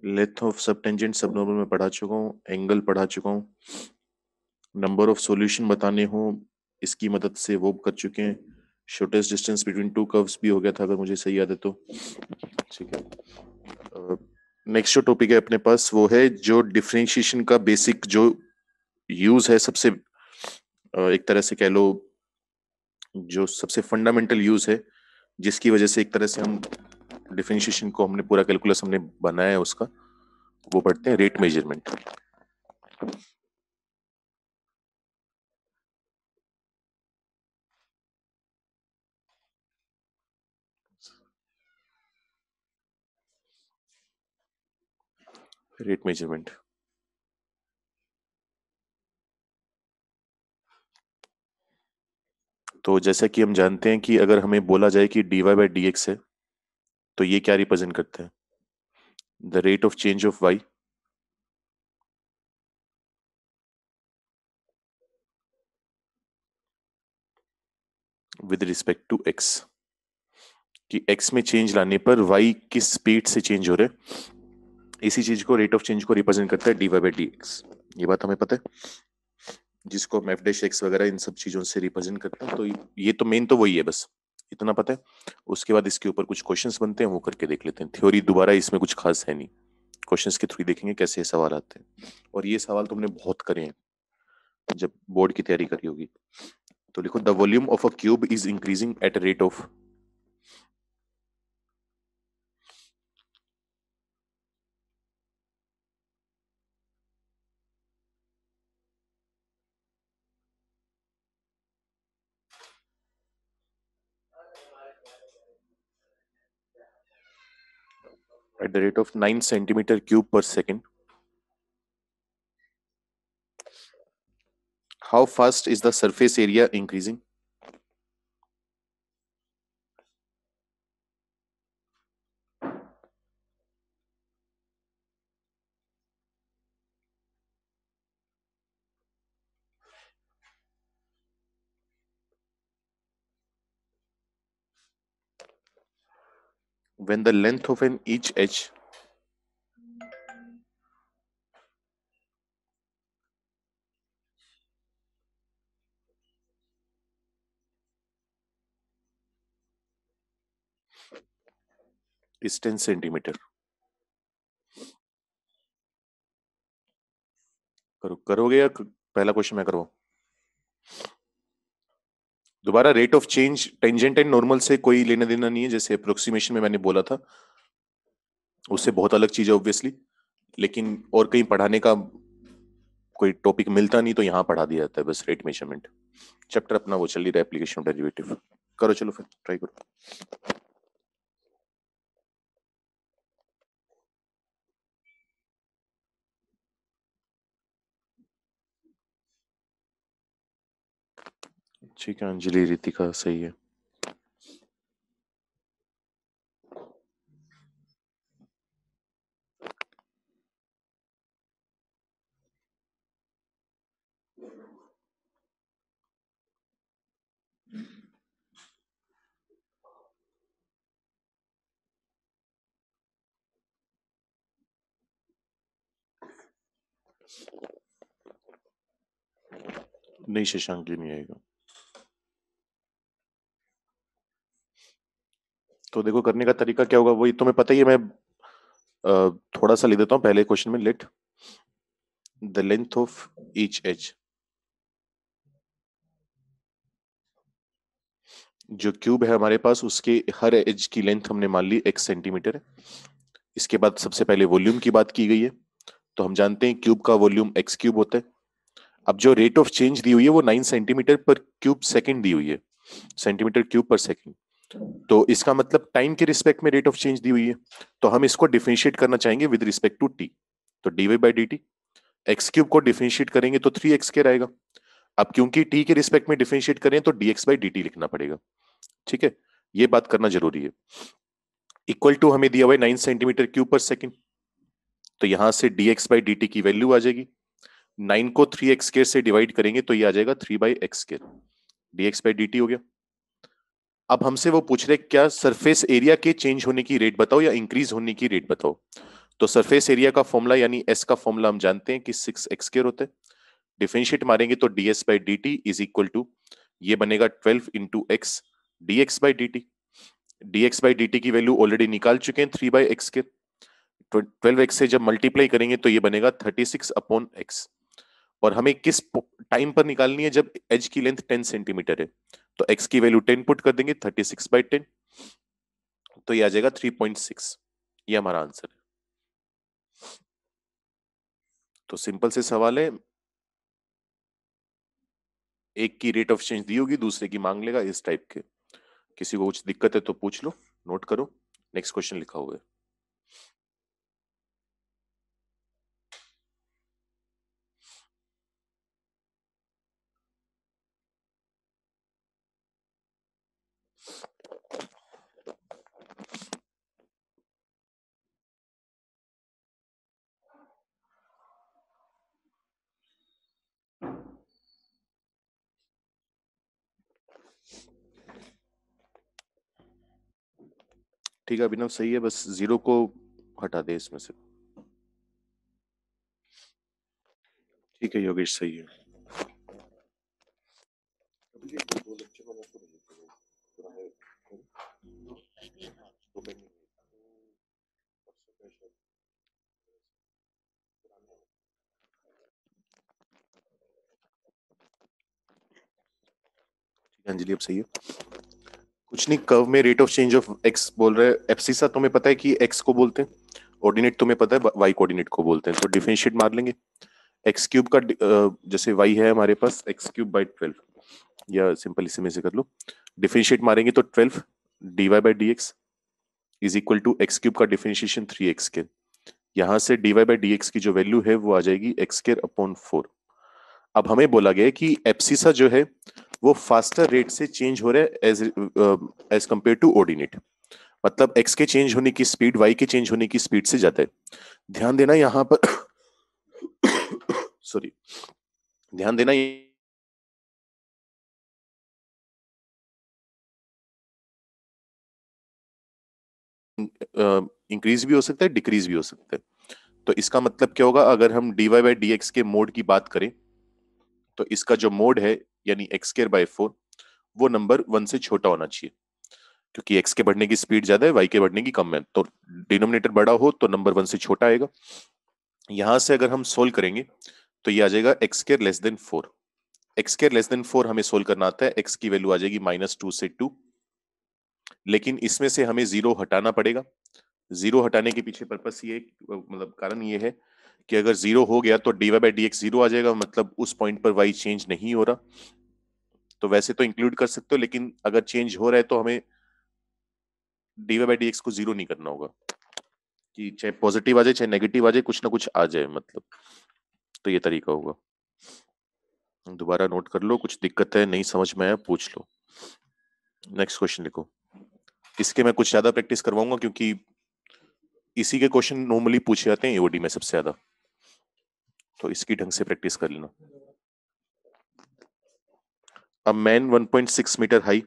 Length of सब tangent सब normal में पढ़ा चुका हूँ, एंगल पढ़ा चुका हूँ, नंबर ऑफ सॉल्यूशन बताने हो इसकी मदद से वो कर चुके हैं, shortest distance between two curves भी हो गया था अगर मुझे सही याद है तो। ठीक है, नेक्स्ट जो टॉपिक है अपने पास वो है जो डिफरेंशिएशन का बेसिक जो यूज है, सबसे एक तरह से कह लो जो सबसे फंडामेंटल यूज है, जिसकी वजह से एक तरह से हम डिफरेंशिएशन को हमने पूरा कैलकुलस हमने बनाया है उसका, वो पढ़ते हैं रेट मेजरमेंट। रेट मेजरमेंट तो जैसा कि हम जानते हैं कि अगर हमें बोला जाए कि dy बाई डी एक्स है तो ये क्या रिप्रेजेंट करता है? The rate of change of y with respect to x, कि x में चेंज लाने पर y किस स्पीड से चेंज हो रहा है, इसी चीज को रेट ऑफ चेंज को रिप्रेजेंट करता है dy बाई डी एक्स। ये बात हमें पता है, जिसको हम एफ डैश एक्स वगैरह इन सब चीजों से रिप्रेजेंट करते हैं। तो ये तो मेन तो वही है, बस इतना पता है। उसके बाद इसके ऊपर कुछ क्वेश्चंस बनते हैं, वो करके देख लेते हैं। थ्योरी दोबारा इसमें कुछ खास है नहीं, क्वेश्चंस के थ्रू ही देखेंगे कैसे सवाल आते हैं। और ये सवाल तुमने बहुत करे हैं जब बोर्ड की तैयारी करी होगी। तो लिखो the volume of a cube is increasing at rate of, at the rate of 9 centimetre cube पर second. How fast is the surface area increasing? when the length of an each edge is 10 centimetre. करोगे या पहला question मैं करवाऊं? दोबारा, rate of change tangent and normal से कोई लेना देना नहीं है, जैसे अप्रोक्सीमेशन में मैंने बोला था, उससे बहुत अलग चीज है ऑब्वियसली। लेकिन और कहीं पढ़ाने का कोई टॉपिक मिलता नहीं तो यहाँ पढ़ा दिया जाता है बस, रेट मेजरमेंट। चैप्टर अपना वो चल रही है एप्लीकेशन ऑफ डेरिवेटिव। करो, चलो फिर ट्राई करो। ठीक है, अंजलि रितिका सही है। नहीं, शशांक जी नहीं आएगा। तो देखो करने का तरीका क्या होगा, वही तुम्हें पता ही है। मैं थोड़ा सा लिख देता हूँ पहले क्वेश्चन में, let the length of each edge, जो क्यूब है हमारे पास उसके हर एज की लेंथ हमने मान ली x सेंटीमीटर है। इसके बाद सबसे पहले वॉल्यूम की बात की गई है, तो हम जानते हैं क्यूब का वॉल्यूम x क्यूब होता है। अब जो रेट ऑफ चेंज दी हुई है वो 9 सेंटीमीटर पर क्यूब सेकंड दी हुई है, सेंटीमीटर क्यूब पर सेकंड। तो इसका मतलब टाइम के रिस्पेक्ट में रेट ऑफ चेंज दी हुई है, तो हम इसको डिफरेंशिएट करना चाहेंगे विद रिस्पेक्ट टू टी। तो D by D T, x cube को डिफरेंशिएट करेंगे तो 3x स्क्वायर आएगा। अब क्योंकि टी के रिस्पेक्ट में डिफरेंशिएट करें तो dx बाई डी टी लिखना पड़ेगा। ठीक है, ये बात करना जरूरी है। इक्वल टू हमें दिया हुआ है 9 सेंटीमीटर क्यूब पर सेकंड, तो यहां से dx बाई डी टी की वैल्यू आ जाएगी। 9 को 3x स्क्वायर से डिवाइड करेंगे तो ये आ जाएगा 3 by x square, dx by D T हो गया। अब हमसे वो पूछ रहे क्या सरफेस एरिया के चेंज होने की रेट बताओ या इंक्रीज होने की रेट बताओ। तो सरफेस एरिया का फॉर्मूला यानी एस का फॉर्मूला हम जानते हैं कि 6x² होता है। डिफरेंशिएट मारेंगे तो ds/dt इज इक्वल टू, ये बनेगा 12 इंटू एक्स dx/dt। dx/dt की वैल्यू ऑलरेडी निकाल चुके हैं 3/x के। 12x से जब मल्टीप्लाई करेंगे तो ये बनेगा 36/x। और हमें किस टाइम पर निकालनी है, जब एज की लेंथ 10 सेंटीमीटर है। तो x की वैल्यू 10 पुट कर देंगे, 36/10, तो ये आ जाएगा 3.6। ये हमारा आंसर है। तो सिंपल से सवाल है, एक की रेट ऑफ चेंज दी होगी, दूसरे की मांग लेगा, इस टाइप के। किसी को कुछ दिक्कत है तो पूछ लो, नोट करो। नेक्स्ट क्वेश्चन लिखा हुआ है। ठीक है अभिनव, सही है, बस जीरो को हटा दे इसमें से। ठीक है योगेश, सही है। अंजलि अब सही है। कुछ नहीं, कर्व में rate of change of x बोल रहे हैं। एब्सिसा तुम्हें पता है कि एक्स को बोलते हैं, ऑर्डिनेट तुम्हें पता है वाई कोऑर्डिनेट को बोलते हैं। तो डिफरेंशिएट मार लेंगे। एक्स क्यूब का जैसे वाई है हमारे पास x³/12, या सिंपल इसी में से कर लो। डिफरेंशिएट मारेंगे तो 12 dy/dx is equal to x³ का डिफरेंशिएशन 3x के। यहां से dy/dx की जो वैल्यू है वो आ जाएगी x²/4। अब हमें बोला गया है कि एब्सिसा जो है वो फास्टर रेट से चेंज हो रहा है एज कंपेयर टू ऑर्डिनेट। मतलब एक्स के चेंज होने की स्पीड वाई के चेंज होने की स्पीड से ज्यादा है। ध्यान देना यहां पर सॉरी, ध्यान देना इंक्रीज भी हो सकता है, डिक्रीज भी हो सकता है। तो इसका मतलब क्या होगा, अगर हम dy/dx के मोड की बात करें तो इसका जो मोड है यानी x²/4 वो नंबर 1 से छोटा होना चाहिए, क्योंकि x के बढ़ने की स्पीड ज्यादा है, y के बढ़ने की कम है। तो डिनोमिनेटर बड़ा हो तो नंबर 1 से छोटा आएगा। यहां से अगर हम सोल्व करेंगे तो ये आ जाएगा x²<4। x²<4 हमें सोल्व करना आता है। x की वैल्यू आ जाएगी -2 से 2, लेकिन इसमें से हमें जीरो हटाना पड़ेगा। जीरो हटाने के पीछे पर्पस ये, मतलब कारण ये है कि अगर जीरो हो गया तो dy/dx जीरो आ जाएगा, मतलब उस पॉइंट पर y चेंज नहीं हो रहा। तो वैसे तो इंक्लूड कर सकते हो, लेकिन अगर चेंज हो रहा है तो हमें dy/dx को जीरो नहीं करना होगा, कि चाहे पॉजिटिव आ जाए चाहे नेगेटिव आ जाए, कुछ ना कुछ आ जाए मतलब। तो ये तरीका होगा। दोबारा नोट कर लो, कुछ दिक्कत है नहीं समझ में आया पूछ लो। नेक्स्ट क्वेश्चन लिखो। इसके मैं कुछ ज्यादा प्रैक्टिस करवाऊंगा, क्योंकि इसी के क्वेश्चन नॉर्मली पूछे जाते हैं एओडी में सबसे ज्यादा। तो इसकी ढंग से प्रैक्टिस कर लेना। A man 1.6 meter high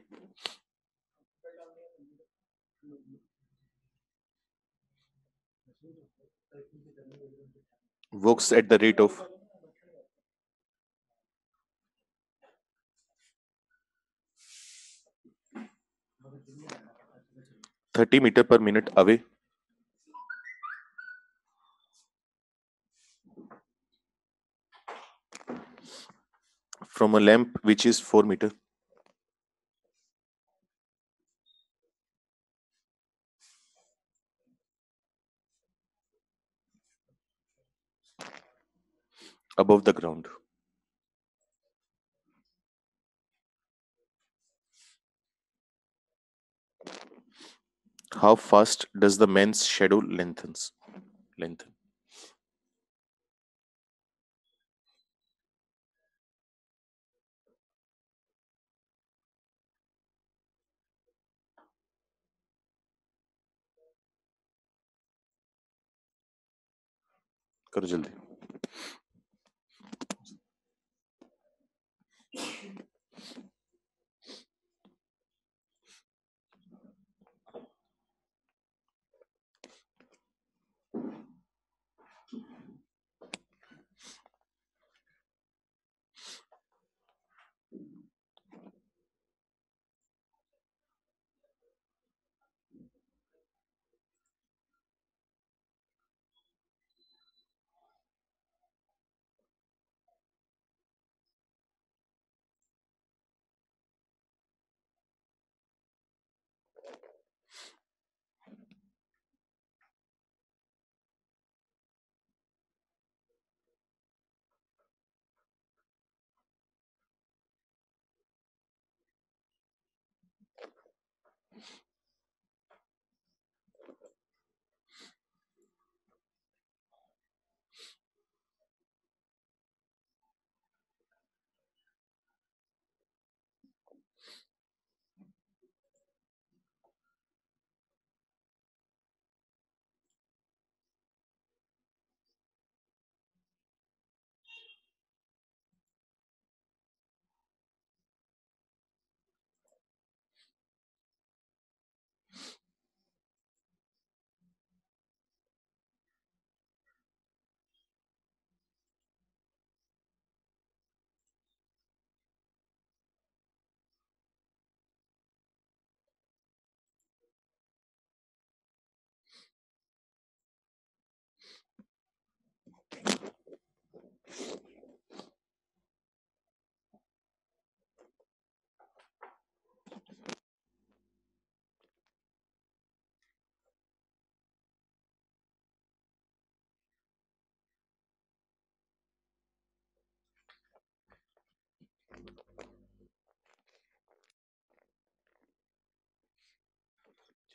walks at the rate of 30 meter per minute away from a lamp which is 4 meter above the ground. How fast does the man's shadow lengthen? करो जल्दी।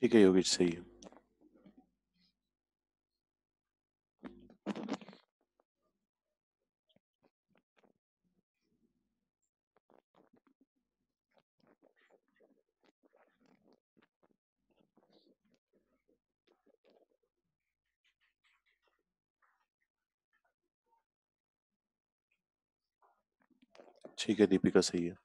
ठीक है योगेश, सही है। ठीक है दीपिका, सही है।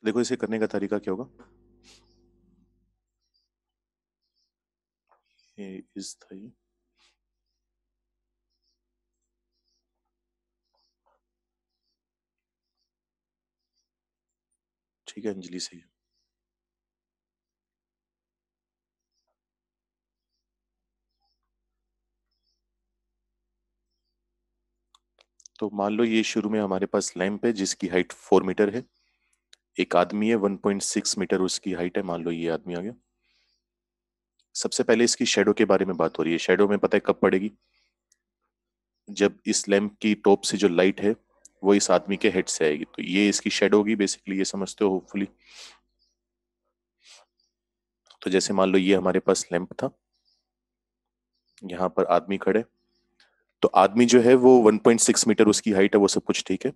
देखो इसे करने का तरीका क्या होगा। ये इस था ये। ठीक है अंजलि, सही है। तो मान लो ये शुरू में हमारे पास लैंप है जिसकी हाइट 4 मीटर है। एक आदमी है, 1.6 मीटर उसकी हाइट है। मान लो ये आदमी आ गया। सबसे पहले इसकी शेडो के बारे में बात हो रही है। शेडो में पता है कब पड़ेगी? जब इस लैंप की टॉप से जो लाइट है वो इस आदमी के हेड से आएगी, तो ये इसकी शेडो होगी बेसिकली। ये समझते हो होपफुली। तो जैसे मान लो ये हमारे पास लैंप था, यहाँ पर आदमी खड़े। तो आदमी जो है वो 1.6 मीटर उसकी हाइट है, वो सब कुछ ठीक है।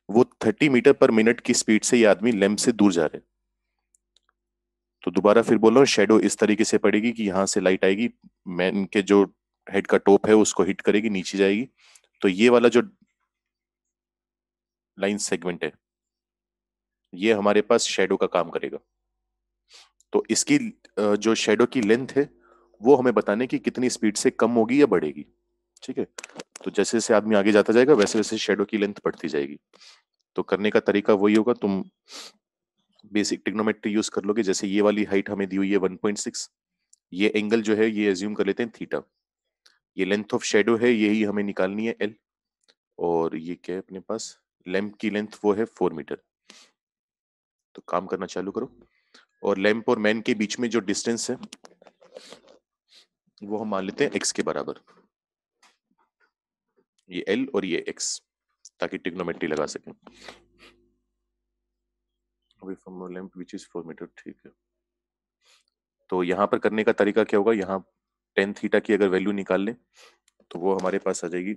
वो 30 मीटर पर मिनट की स्पीड से ये आदमी लैंप से दूर जा रहे हैं। तो दोबारा फिर बोल रहा हूँ, शेडो इस तरीके से पड़ेगी कि यहाँ से लाइट आएगी, मैन के जो हेड का टॉप है उसको हिट करेगी, नीचे जाएगी। तो ये वाला जो लाइन सेगमेंट है ये हमारे पास शेडो का काम करेगा। तो इसकी जो शेडो की लेंथ है वो हमें बताने की कितनी स्पीड से कम होगी या बढ़ेगी। ठीक है। तो जैसे जैसे आदमी आगे जाता जाएगा वैसे वैसे शेडो की लेंथ बढ़ती जाएगी। तो करने का तरीका वही होगा, तुम बेसिक ट्रिग्नोमेट्री यूज कर लोगे। जैसे ये वाली हाइट हमें दी हुई है 1.6, ये एंगल जो है ये एज्यूम कर लेते हैं थीटा। ये लेंथ ऑफ शेडो है, यही हमें निकालनी है एल। और ये क्या है अपने पास, लैंप की लेंथ वो है 4 मीटर। तो काम करना चालू करो। और लैंप और मैन के बीच में जो डिस्टेंस है वो हम मान लेते हैं एक्स के बराबर। ये एल और ये एक्स, ताकि ट्रिग्नोमेट्री लगा सकें। away from a lamp which is 4 metre, ठीक है। तो यहाँ पर करने का तरीका क्या होगा, यहाँ टेन थीटा की अगर वैल्यू निकाल लें तो वो हमारे पास आ जाएगी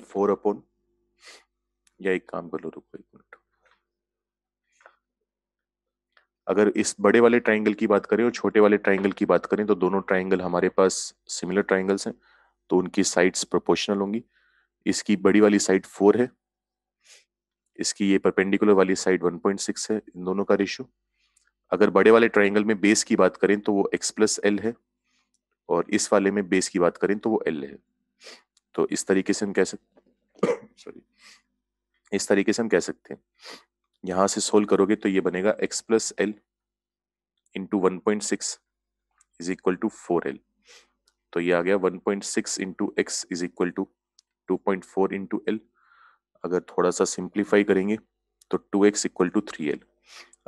4 या एक काम कर लो, रुको एक मिनट। अगर इस बड़े वाले ट्राइंगल की बात करें और छोटे वाले ट्राइंगल की बात करें तो दोनों ट्राइंगल हमारे पास सिमिलर ट्राइंगल्स हैं, तो उनकी साइड्स प्रोपोर्शनल होंगी। इसकी बड़ी वाली साइड 4 है, इसकी ये परपेंडिकुलर वाली साइड 1.6 है, इन दोनों का रेशियो। अगर बड़े वाले ट्राइंगल में बेस की बात करें तो वो x प्लस एल है, और इस वाले में बेस की बात करें तो वो l है। तो इस तरीके से हम कह सकते सॉरी इस तरीके से हम कह सकते हैं, यहां से सोल्व करोगे तो ये बनेगा x plus L into 1.6 is equal to 4l। तो ये आ गया 1.6 into x is equal to 2.4 into L. अगर थोड़ा सा सिंप्लीफाई करेंगे तो 2x इक्वल टू 3l।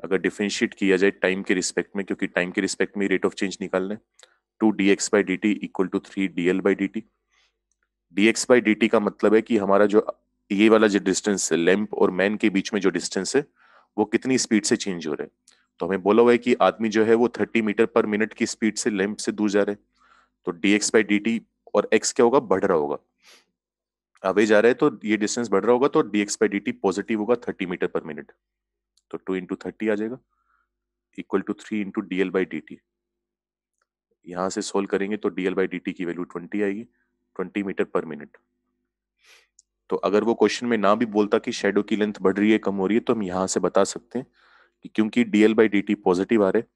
अगर डिफरेंशिएट किया जाए टाइम के रिस्पेक्ट में, क्योंकि टाइम के रिस्पेक्ट में रेट ऑफ चेंज निकालना है, 2 dx by D t equal to 3 dl by D t. dx by D t का मतलब है कि हमारा जो ये वाला जो डिस्टेंस है लैंप और मैन के बीच में जो डिस्टेंस है वो कितनी स्पीड से चेंज हो रहा है। तो हमें बोला हुआ है कि आदमी जो है वो 30 मीटर पर मिनट की स्पीड से लैंप से दूर जा रहे हैं। तो dx बाई डी टी और x क्या होगा, बढ़ रहा होगा। अवे जा रहा है तो ये डिस्टेंस बढ़ रहा होगा, तो dx by D T positive होगा 30 मीटर पर मिनट। तो 2 इंटू 30 आ जाएगा equal to 3 into d l by D t. यहां से सोल्व करेंगे तो डीएल बाई डी टी की वैल्यू 20 आएगी, 20 मीटर पर मिनट। तो अगर वो क्वेश्चन में ना भी बोलता कि शेडो की लेंथ बढ़ रही है कम हो रही है, तो हम यहाँ से बता सकते हैं कि क्योंकि DL by D T positive आ रहा है,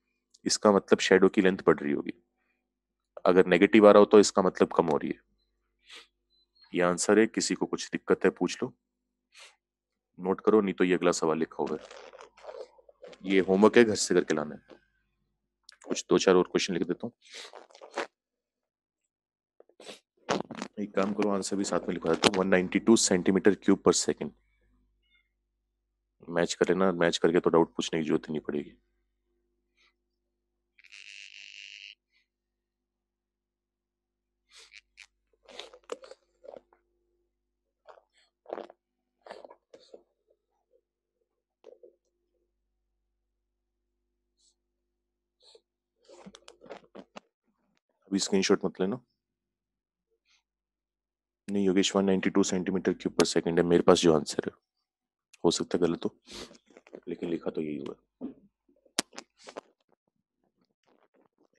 इसका मतलब शेडो की लेंथ बढ़ रही होगी। अगर नेगेटिव आ रहा हो तो इसका मतलब कम हो रही है। ये आंसर है। किसी को कुछ दिक्कत है पूछ लो, नोट करो, नहीं तो ये अगला सवाल लिखा हुआ है। ये होमवर्क है, घर से करके लाना है। कुछ दो चार और क्वेश्चन लिख देता हूँ। एक काम करो, आंसर भी साथ में लिखवा देता हूँ। 192 सेंटीमीटर क्यूब पर सेकंड। मैच कर लेना, मैच करके तो डाउट पूछने की जरूरत ही नहीं पड़ेगी। अभी स्क्रीनशॉट मत लेना। नहीं योगेश, 192 सेंटीमीटर क्यूब पर सेकंड है मेरे पास जो आंसर है। हो सकता है गलत हो, लेकिन लिखा तो यही हुआ।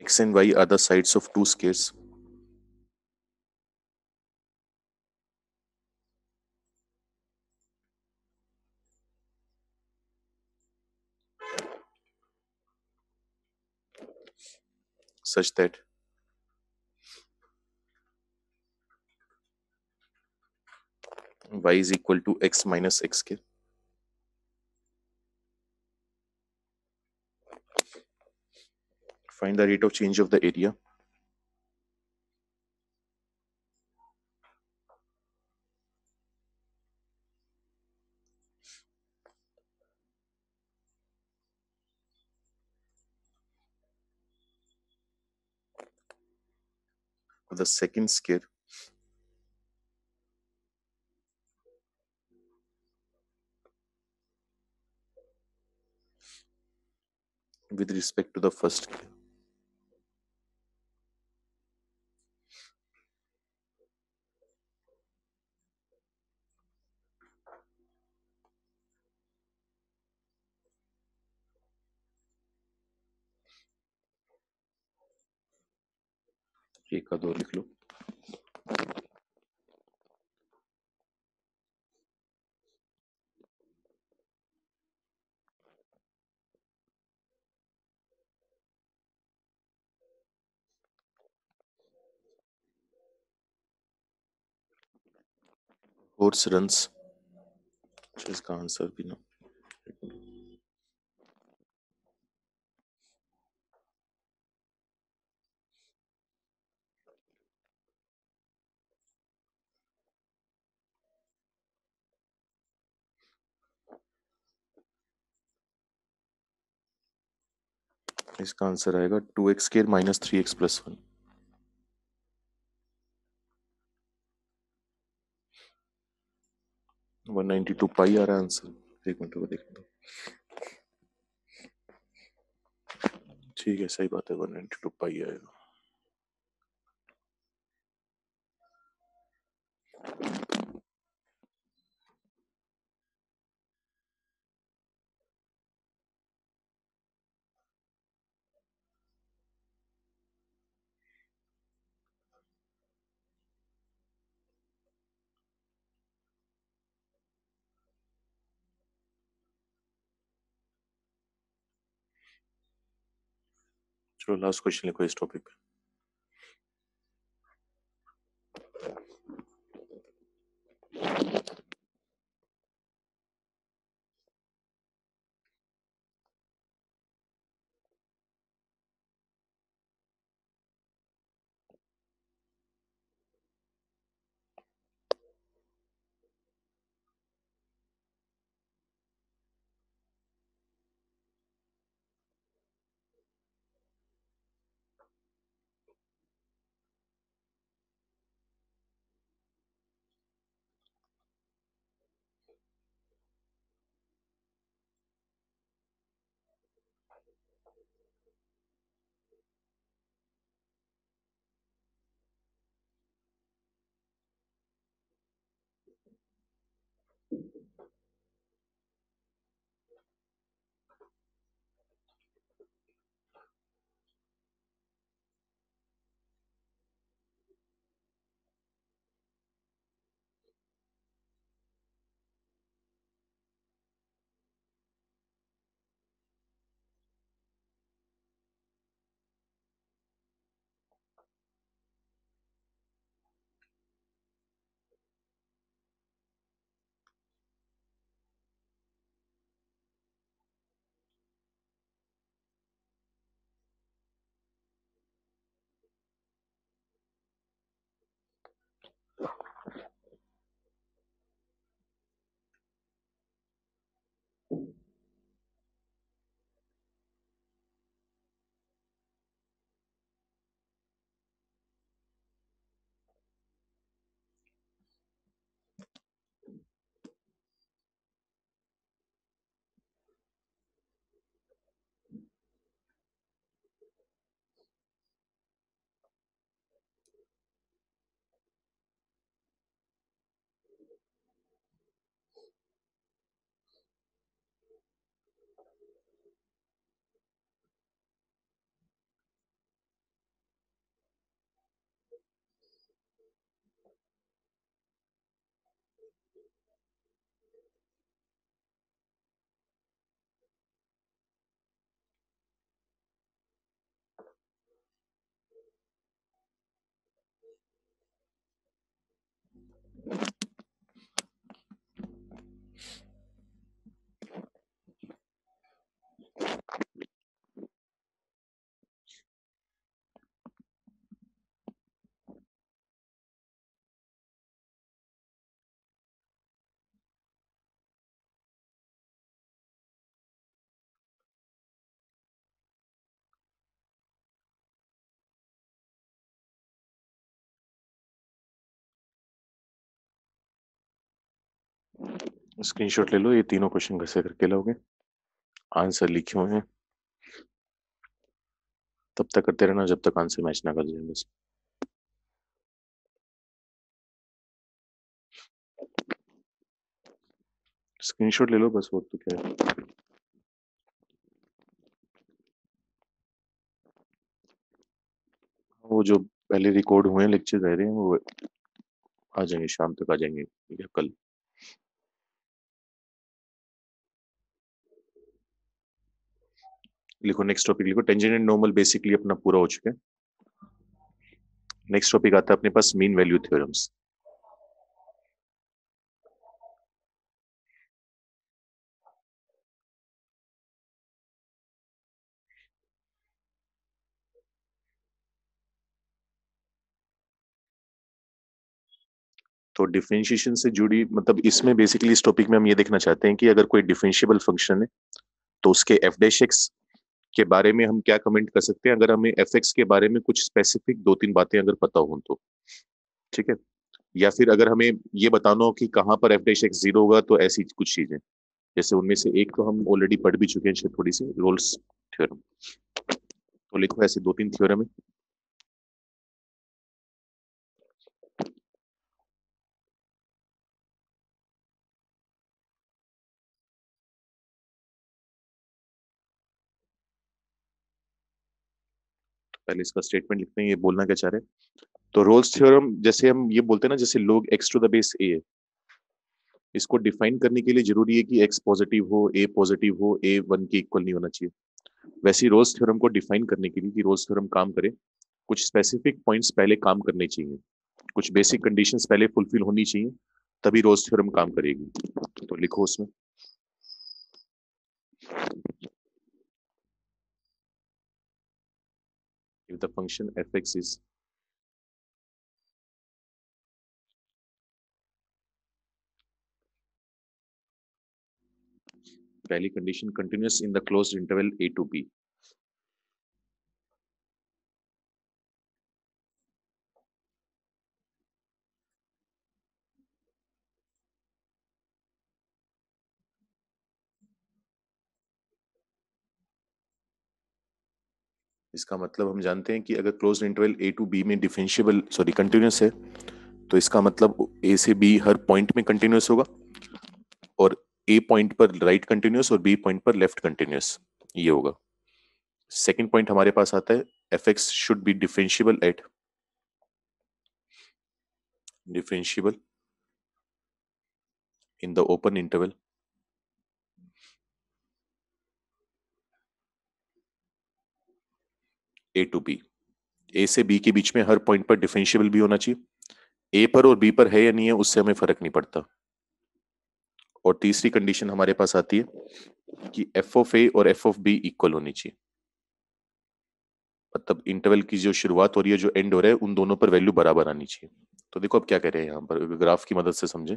X and Y are the sides of two squares such that y is equal to x minus x square. Find the rate of change of the area of the second square with respect to the first square. एक का दो लिख लो। Horse runs, इसका answer भी ना, इसका answer आएगा 2x square minus 3x plus 1। 192 पाई आ रहा है आंसर, एक मिनट को देखने दो। ठीक है, सही बात है, 192 पाई आएगा। चलो लास्ट क्वेश्चन लिखो इस टॉपिक पे। स्क्रीनशॉट ले लो, ये तीनों क्वेश्चन घर से करके लाओगे, आंसर लिखे हुए हैं, तब तक करते रहना जब तक आंसर मैच ना कर जाए बस। स्क्रीनशॉट ले लो बस, और तो क्या है। वो जो पहले रिकॉर्ड हुए हैं लेक्चर रह रहे हैं वो आ जाएंगे, शाम तक आ जाएंगे या कल। लिखो नेक्स्ट टॉपिक, लिखो टेंजेंट एंड नॉर्मल बेसिकली अपना पूरा हो चुका है। नेक्स्ट टॉपिक आता है अपने पास मीन वैल्यू थ्योरम्स। तो डिफरेंशिएशन से जुड़ी मतलब इसमें बेसिकली इस टॉपिक में हम ये देखना चाहते हैं कि अगर कोई डिफरेंशिएबल फंक्शन है तो उसके एफ डैश एक्स के बारे में हम क्या कमेंट कर सकते हैं, अगर हमें एफ एक्स के बारे में कुछ स्पेसिफिक दो तीन बातें अगर पता हो तो। ठीक है, या फिर अगर हमें ये बताना हो कि कहाँ पर एफ डैश एक्स जीरो होगा तो ऐसी कुछ चीजें, जैसे उनमें से एक तो हम ऑलरेडी पढ़ भी चुके हैं शायद थोड़ी सी, रोल्स थ्योरम। तो लिखो ऐसे दो तीन थ्योरम है। पहले इसका स्टेटमेंट लिखते हैं, ये बोलना क्या चाह रहे हैं। तो रोल्स थ्योरम जैसे हम ये बोलते हैं ना, जैसे लोग एक्स टू द बेस ए है, इसको डिफाइन करने के लिए जरूरी है कि एक्स पॉजिटिव हो, ए वन के इक्वल नहीं होना चाहिए। वैसे ही रोल्स थ्योरम को डिफाइन करने के लिए कि रोल्स थ्योरम काम करे, कुछ स्पेसिफिक पॉइंट्स पहले काम करने चाहिए, कुछ बेसिक कंडीशंस पहले फुलफिल होनी चाहिए, तभी रोल्स थ्योरम काम करेगी। तो लिखो उसमें, if the function fx is पहली condition continuous in the closed interval a to b। इसका मतलब हम जानते हैं कि अगर closed interval a to b में डिफरेंशिएबल सॉरी कंटिन्यूअस है, तो इसका मतलब a से b हर पॉइंट में कंटिन्यूअस होगा, और a पॉइंट पर राइट कंटिन्यूअस और b पॉइंट पर लेफ्ट कंटिन्यूअस, ये होगा। सेकंड पॉइंट हमारे पास आता है fx should be differentiable in the open interval a to b। a से b के बीच में हर पॉइंट पर डिफरेंशिएबल भी होना चाहिए, a पर और b पर है या नहीं है उससे हमें फर्क नहीं पड़ता। और तीसरी कंडीशन हमारे पास आती है कि एफ ऑफ ए और एफ ऑफ बी इक्वल होनी चाहिए, मतलब इंटरवल की जो शुरुआत हो रही है जो एंड हो रहा है उन दोनों पर वैल्यू बराबर आनी चाहिए। तो देखो अब क्या कह रहे हैं यहाँ पर, ग्राफ की मदद से समझे।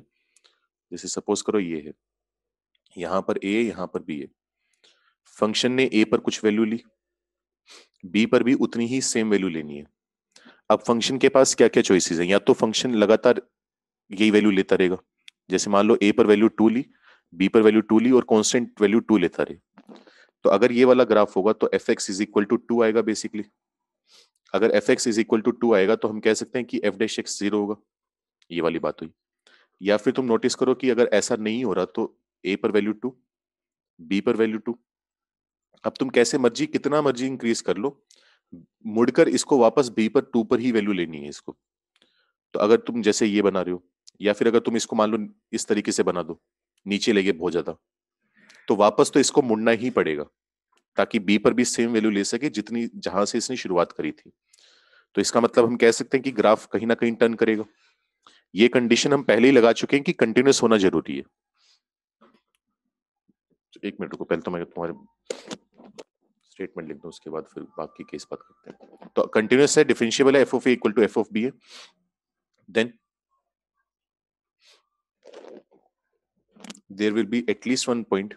जैसे सपोज करो ये है, यहाँ पर ए यहाँ पर बी है, फंक्शन ने ए पर कुछ वैल्यू ली, बी पर भी उतनी ही सेम वैल्यू लेनी है। अब फंक्शन के पास क्या क्या चॉइसेस हैं, या तो फंक्शन लगातार यही वैल्यू लेता रहेगा, जैसे मान लो ए पर वैल्यू 2 ली, बी पर वैल्यू 2 ली और कांस्टेंट वैल्यू 2 लेता रहे। तो अगर ये वाला ग्राफ होगा तो f x is equal to 2 आएगा बेसिकली। अगर f x is equal to 2 आएगा तो हम कह सकते हैं कि एफ डैश एक्स 0 होगा, ये वाली बात हुई। या फिर तुम नोटिस करो कि अगर ऐसा नहीं हो रहा तो ए पर वैल्यू 2, बी पर वैल्यू 2। अब तुम कैसे मर्जी कितना मर्जी इंक्रीज कर लो, मुड़कर इसको वापस बी पर 2 पर ही वैल्यू लेनी है इसको। तो अगर तुम जैसे ये बना रहे हो, या फिर अगर तुम इसको मान लो इस तरीके से बना दो, नीचे ले गए बहुत ज्यादा, तो वापस तो इसको मुड़ना ही पड़ेगा ताकि बी पर भी सेम वैल्यू ले सके जितनी जहां से इसने शुरुआत करी थी। तो इसका मतलब हम कह सकते हैं कि ग्राफ कहीं ना कहीं टर्न करेगा। ये कंडीशन हम पहले ही लगा चुके हैं कि कंटिन्यूअस होना जरूरी है। एक मिनट को पहले तो मैं तुम्हारे स्टेटमेंट लिख दूं, उसके बाद फिर बाकी केस बात करते हैं। तो कंटिन्यूअस है, डिफरेंशिएबल है, F of A equal to F of B है, then there will be at least one point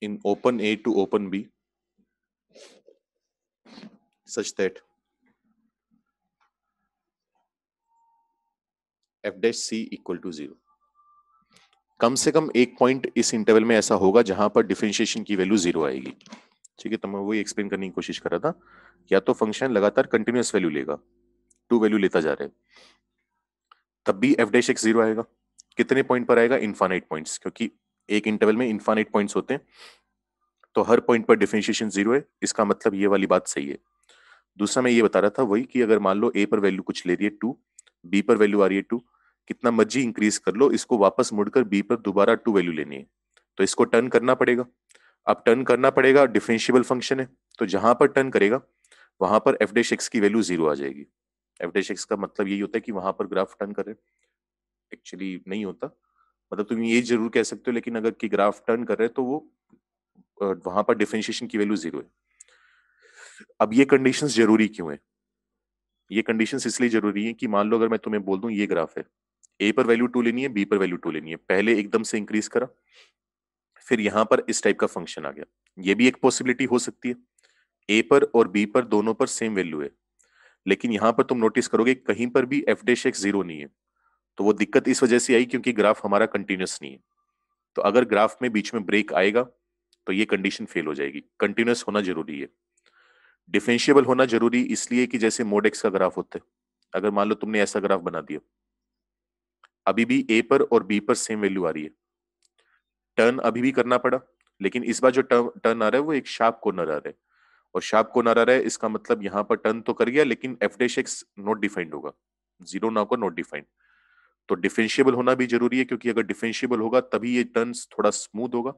in open A to open B such that f dash c equal to 0। कम से कम एक पॉइंट इस interval में ऐसा होगा जहां पर डिफरेंशिएशन की वैल्यू 0 आएगी। ठीक है, तो मैं वही एक्सप्लेन करने की कोशिश कर रहा था, या तो फंक्शन लगातार कंटिन्यूअस वैल्यू लेगा, 2 वैल्यू लेता जा रहा है, तब भी f डैश एक्स 0 आएगा। कितने पॉइंट पर आएगा, इनफाइनाइट पॉइंट्स, क्योंकि एक इंटरवल में इनफाइनाइट पॉइंट्स होते हैं, तो हर पॉइंट पर डिफरेंशिएशन 0 है, इसका मतलब ये वाली बात सही है। दूसरा मैं ये बता रहा था वही कि अगर मान लो ए पर वैल्यू कुछ ले रही है 2, बी पर वैल्यू आ रही है 2, कितना मर्जी इंक्रीज कर लो, इसको वापस मुड़कर बी पर दोबारा 2 वैल्यू लेनी है, तो इसको टर्न करना पड़ेगा। अब टर्न करना पड़ेगा, डिफरेंशिएबल फंक्शन है, तो जहां पर टर्न करेगा वहां पर एफ डैश एक्स की वैल्यू 0 आ जाएगी। एफ डैश एक्स का मतलब यही होता है कि वहां पर ग्राफ टर्न कर रहे, एक्चुअली नहीं होता, मतलब तुम ये जरूर कह सकते हो, लेकिन अगर कि ग्राफ टर्न कर रहे हैं तो वो वहां पर डिफरेंशिएशन की वैल्यू 0 है। अब ये कंडीशंस जरूरी क्यों है, ये कंडीशंस इसलिए जरूरी है कि मान लो अगर मैं तुम्हें बोल दूं ये ग्राफ है, ए पर वैल्यू 2 लेनी है, बी पर वैल्यू 2 लेनी है, पहले एकदम से इंक्रीज करा, फिर यहां पर इस टाइप का फंक्शन आ गया, ये भी एक पॉसिबिलिटी हो सकती है ए पर और बी पर दोनों पर सेम वैल्यू है, लेकिन यहां पर तुम नोटिस करोगे कहीं पर भी एफ डैश एक्स जीरो नहीं है। तो वो दिक्कत इस वजह से आई क्योंकि ग्राफ हमारा कंटिन्यूस नहीं है। तो अगर ग्राफ में बीच में ब्रेक आएगा तो ये कंडीशन फेल हो जाएगी। कंटिन्यूस होना जरूरी है। डिफरेंशिएबल होना जरूरी इसलिए कि जैसे मोड एक्स का ग्राफ होता है, अगर मान लो तुमने ऐसा ग्राफ बना दिया, अभी भी ए पर और बी पर सेम वैल्यू आ रही है, टर्न अभी भी करना पड़ा, लेकिन इस बार जो टर्न टर्न आ रहा है वो एक शार्प कॉर्नर आ रहा है, और शार्प कॉर्नर आ रहा है इसका मतलब यहाँ पर टर्न तो कर गया लेकिन F dash x not defined होगा, जीरो ना होगा, नॉट डिफाइंड। तो डिफरेंशिएबल होना भी जरूरी है, क्योंकि अगर डिफरेंशिएबल होगा तभी ये टर्न थोड़ा स्मूथ होगा,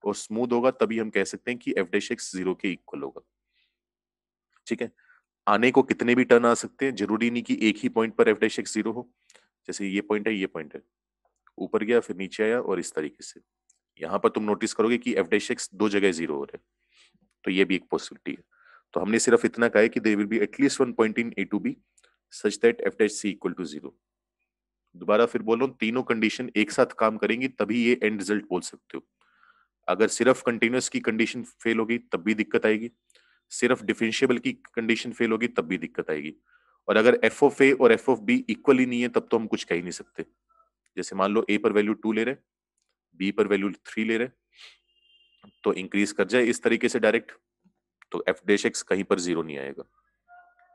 और स्मूथ होगा तभी हम कह सकते हैं कि एफ डैश एक्स जीरो के इक्वल होगा। ठीक है। आने को कितने भी टर्न आ सकते हैं, जरूरी नहीं कि एक ही पॉइंट पर एफ डैश एक्स जीरो हो। जैसे ये पॉइंट है, ये पॉइंट है, ऊपर गया फिर नीचे आया, और इस तरीके से यहाँ पर तुम नोटिस करोगे कि एफ डैश एक्स दो जगह जीरो हो रहा है। तो ये भी एक पॉसिबिलिटी है। तो हमने सिर्फ इतना कहा है कि there will be at least one point in a to b such that f dash c equal to zero. दोबारा फिर बोल रहा हूँ, तीनों कंडीशन एक साथ काम करेंगी तभी ये एंड रिजल्ट बोल सकते हो। अगर सिर्फ कंटिन्यूस की कंडीशन फेल होगी तब भी दिक्कत आएगी, सिर्फ डिफरेंशिएबल की कंडीशन फेल होगी तब भी दिक्कत आएगी, और अगर एफ ऑफ ए और एफ ऑफ बी इक्वल ही नहीं है तब तो हम कुछ कह ही नहीं सकते। जैसे मान लो ए पर वैल्यू 2 ले रहे, बी पर वैल्यू 3 ले रहे, तो इंक्रीज कर जाए इस तरीके से डायरेक्ट, तो एफ डैश एक्स कहीं पर जीरो नहीं आएगा।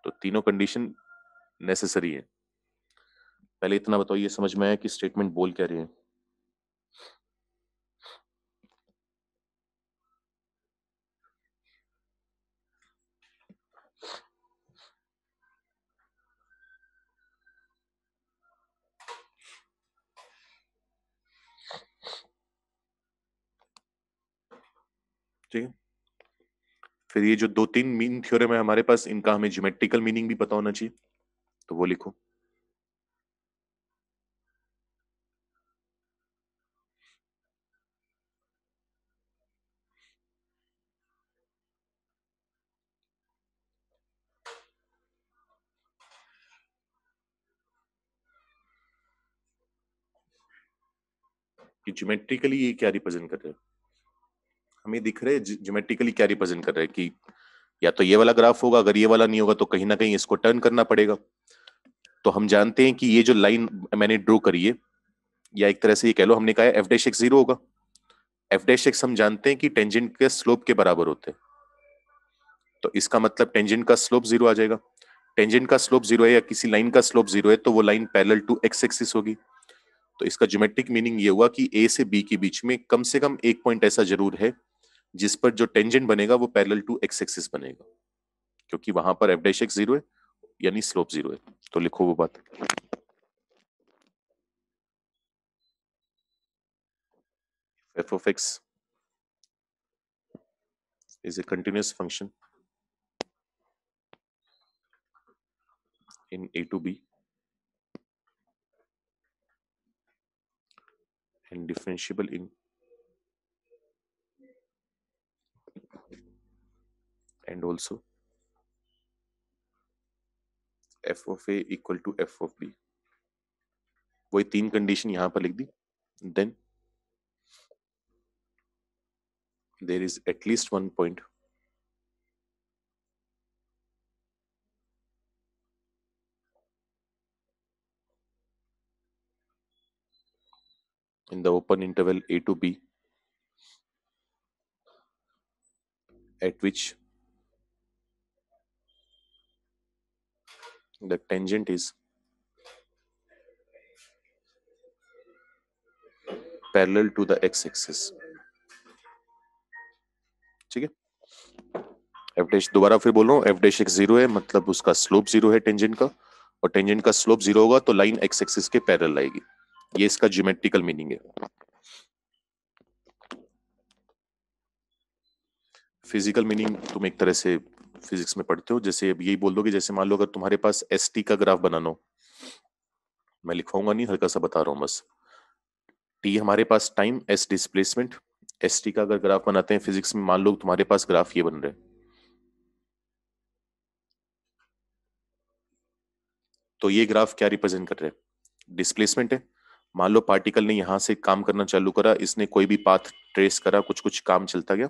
तो तीनों कंडीशन नेसेसरी है। पहले इतना बताओ, ये समझ में आया कि स्टेटमेंट बोल क्या रहे हैं? ठीक है। फिर ये जो दो तीन मीन थ्योरम है हमारे पास, इनका हमें ज्योमेट्रिकल मीनिंग भी पता होना चाहिए, तो वो लिखो। कि ज्योमेट्रिकली ये क्या रिप्रेजेंट कर रहे हैं, हमें दिख रहे हैं ज्योमेट्रिकली क्या रिप्रेजेंट कर रहे हैं, कि या तो ये वाला ग्राफ होगा, अगर ये वाला नहीं होगा तो कहीं ना कहीं इसको टर्न करना पड़ेगा। तो हम जानते हैं कि ये जो लाइन मैंने ड्रॉ करी है, या एक तरह से ये कह लो, हमने कहा है एफ डैश एक्स जीरो होगा। एफ डैश एक्स हम जानते हैं कि टेंजेंट के स्लोप के बराबर होते हैं, तो इसका मतलब टेंजेंट का स्लोप जीरो आ जाएगा। टेंजेंट का स्लोप जीरो है या किसी लाइन का स्लोप जीरो है तो वो line parallel to x axis होगी। तो इसका ज्योमेट्रिक मीनिंग ये हुआ कि ए से बी के बीच में कम से कम एक पॉइंट ऐसा जरूर है जिस पर जो टेंजेंट बनेगा वो पैरेलल टू एक्स एक्सिस बनेगा, क्योंकि वहां पर एफ डैश एक्स जीरो है, यानी स्लोप जीरो है। तो लिखो वो बात। F of x is a continuous function in a to b and differentiable in and also f of a equal to f of b। वही तीन कंडीशन यहां पर लिख दी। Then there is at least one point in the open interval a to b at which the tangent is parallel to the x axis। ठीक है। F dash, दोबारा फिर बोल रहा हूँ, एफ डैश एक्स जीरो है मतलब उसका स्लोप जीरो है टेंजेंट का, और टेंजेंट का स्लोप जीरो होगा तो लाइन एक्स एक्सिस के पैरेलल आएगी। ये इसका ज्योमेट्रिकल मीनिंग है। फिजिकल मीनिंग तुम एक तरह से फिजिक्स में पढ़ते हो, जैसे अब यही बोल दोगे, जैसे मान लो अगर तुम्हारे पास एस टी का ग्राफ बनाना हो, मैं लिखवाऊंगा नहीं, हल्का सा बता रहा हूँ बस। टी हमारे पास time, s displacement, s t का अगर ग्राफ बनाते हैं फिजिक्स में, मान लो तुम्हारे पास ग्राफ ये बन रहा है, तो ये ग्राफ क्या रिप्रेजेंट कर रहे हैं, डिस्प्लेसमेंट है। मान लो पार्टिकल ने यहां से काम करना चालू करा, इसने कोई भी पाथ ट्रेस करा, कुछ कुछ काम चलता गया,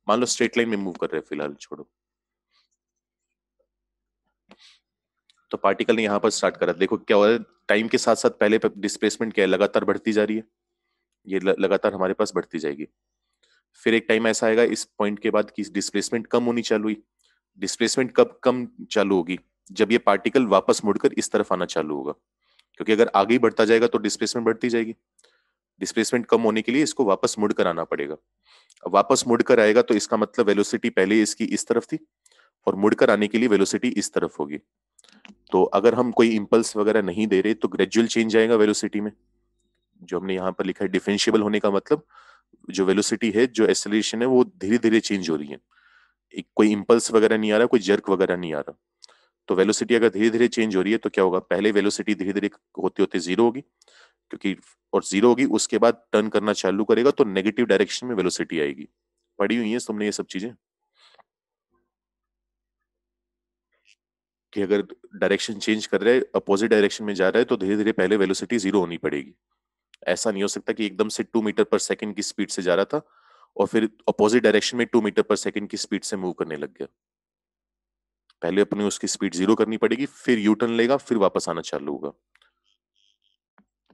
मान लो स्ट्रेट लाइन में मूव कर रहे हैं फिलहाल, छोड़ो। तो पार्टिकल ने यहाँ पर स्टार्ट करा, देखो क्या हो रहा है, टाइम के साथ साथ पहले डिस्प्लेसमेंट क्या है, लगातार बढ़ती जा रही है, ये लगातार हमारे पास बढ़ती जाएगी। फिर एक टाइम ऐसा आएगा इस पॉइंट के बाद कि डिस्प्लेसमेंट कम होनी चालू हुई। डिस्प्लेसमेंट कब कम चालू होगी, जब ये पार्टिकल वापस मुड़कर इस तरफ आना चालू होगा, क्योंकि अगर आगे ही बढ़ता जाएगा तो डिस्प्लेसमेंट बढ़ती जाएगी। डिस्प्लेसमेंट कम होने के लिए इसको वापस मुड़कर आना पड़ेगा। अब वापस मुड़कर आएगा तो इसका मतलब वेलोसिटी पहले इसकी इस तरफ थी और मुड़कर आने के लिए वेलोसिटी इस तरफ होगी। तो अगर हम कोई इंपल्स वगैरह नहीं दे रहे तो ग्रेजुअल चेंज आएगा वेलोसिटी में, जो हमने यहाँ पर लिखा है डिफरेंशिएबल होने का मतलब, जो वेलोसिटी है, जो एक्सेलरेशन है, वो धीरे धीरे चेंज हो रही है। एक कोई इंपल्स वगैरह नहीं आ रहा, कोई जर्क वगैरह नहीं आ रहा। तो वेलोसिटी अगर धीरे धीरे चेंज हो रही है तो क्या होगा, पहले वेलोसिटी धीरे धीरे होते होते जीरो होगी, क्योंकि और जीरो होगी, उसके बाद टर्न करना चालू करेगा तो नेगेटिव डायरेक्शन में वेलोसिटी आएगी। पढ़ी हुई है तुमने ये सब चीजें, कि अगर डायरेक्शन चेंज कर रहा है, अपोजिट डायरेक्शन में जा रहा है, तो धीरे धीरे पहले वेलोसिटी जीरो होनी पड़ेगी। ऐसा नहीं हो सकता कि एकदम से 2 मीटर पर सेकंड की स्पीड से जा रहा था और फिर अपोजिट डायरेक्शन में 2 मीटर पर सेकंड की स्पीड से मूव करने लग गया। पहले अपने उसकी स्पीड जीरो करनी पड़ेगी, फिर यू टर्न लेगा, फिर वापस आना चालू होगा।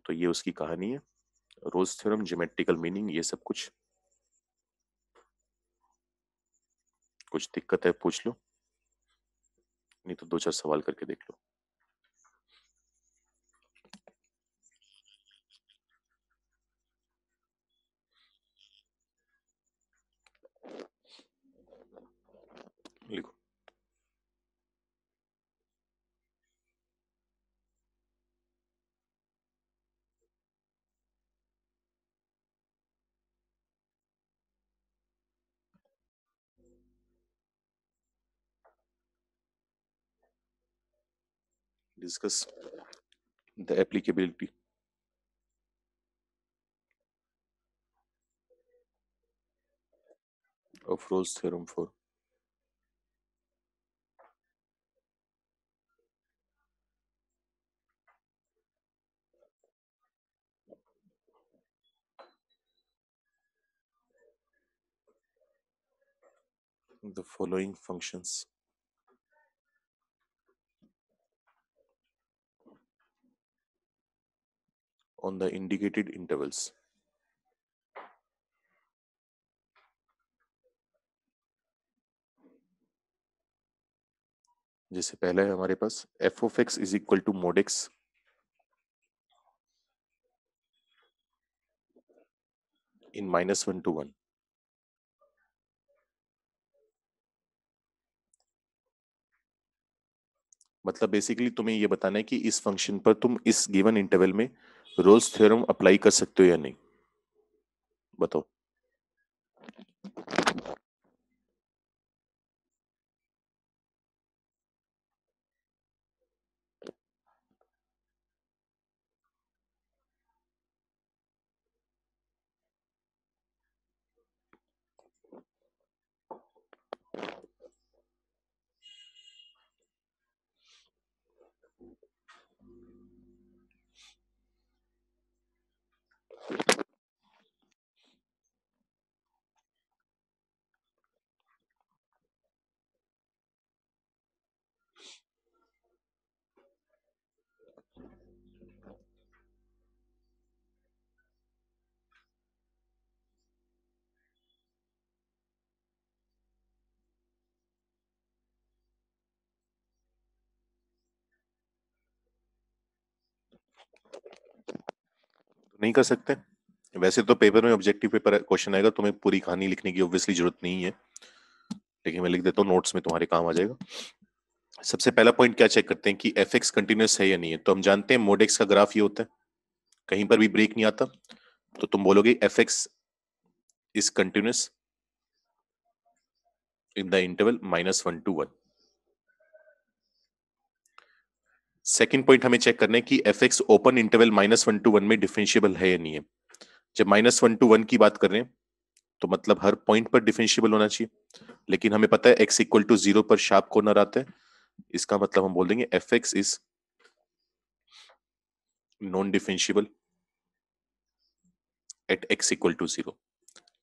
तो ये उसकी कहानी है, रोज थ्योरम, ज्योमेट्रिकल मीनिंग, ये सब कुछ। कुछ दिक्कत है पूछ लो, नहीं तो 2 4 सवाल करके देख लो। लिखो। Discuss the applicability of Rolle's theorem for the following functions on the indicated intervals. जैसे पहला है हमारे पास f of x is equal to mod x in -1 to 1। मतलब बेसिकली तुम्हें ये बताना है कि इस फंक्शन पर तुम इस गिवन इंटरवल में रोल्स थ्योरम अप्लाई कर सकते हो या नहीं, बताओ। नहीं कर सकते। वैसे तो पेपर में ऑब्जेक्टिव पेपर क्वेश्चन आएगा, तुम्हें पूरी कहानी लिखने की ऑब्वियसली जरूरत नहीं है, लेकिन मैं लिख देता हूँ, नोट्स में तुम्हारे काम आ जाएगा। सबसे पहला पॉइंट क्या चेक करते हैं कि एफ एक्स कंटिन्यूस है या नहीं है। तो हम जानते हैं मोड एक्स का ग्राफ ये होता है, कहीं पर भी ब्रेक नहीं आता, तो तुम बोलोगे F x is continuous in the interval -1 to 1। Second point हमें चेक करना है कि f x open interval -1 to 1 में डिफरेंशिएबल है या नहीं है। जब -1 to 1 की बात कर रहे हैं तो मतलब हर पॉइंट पर डिफरेंशिएबल होना चाहिए, लेकिन हमें पता है एक्स इक्वल टू 0 पर शार्प कॉर्नर आता है, इसका मतलब हम बोल देंगे f x is non differentiable at x equal to 0।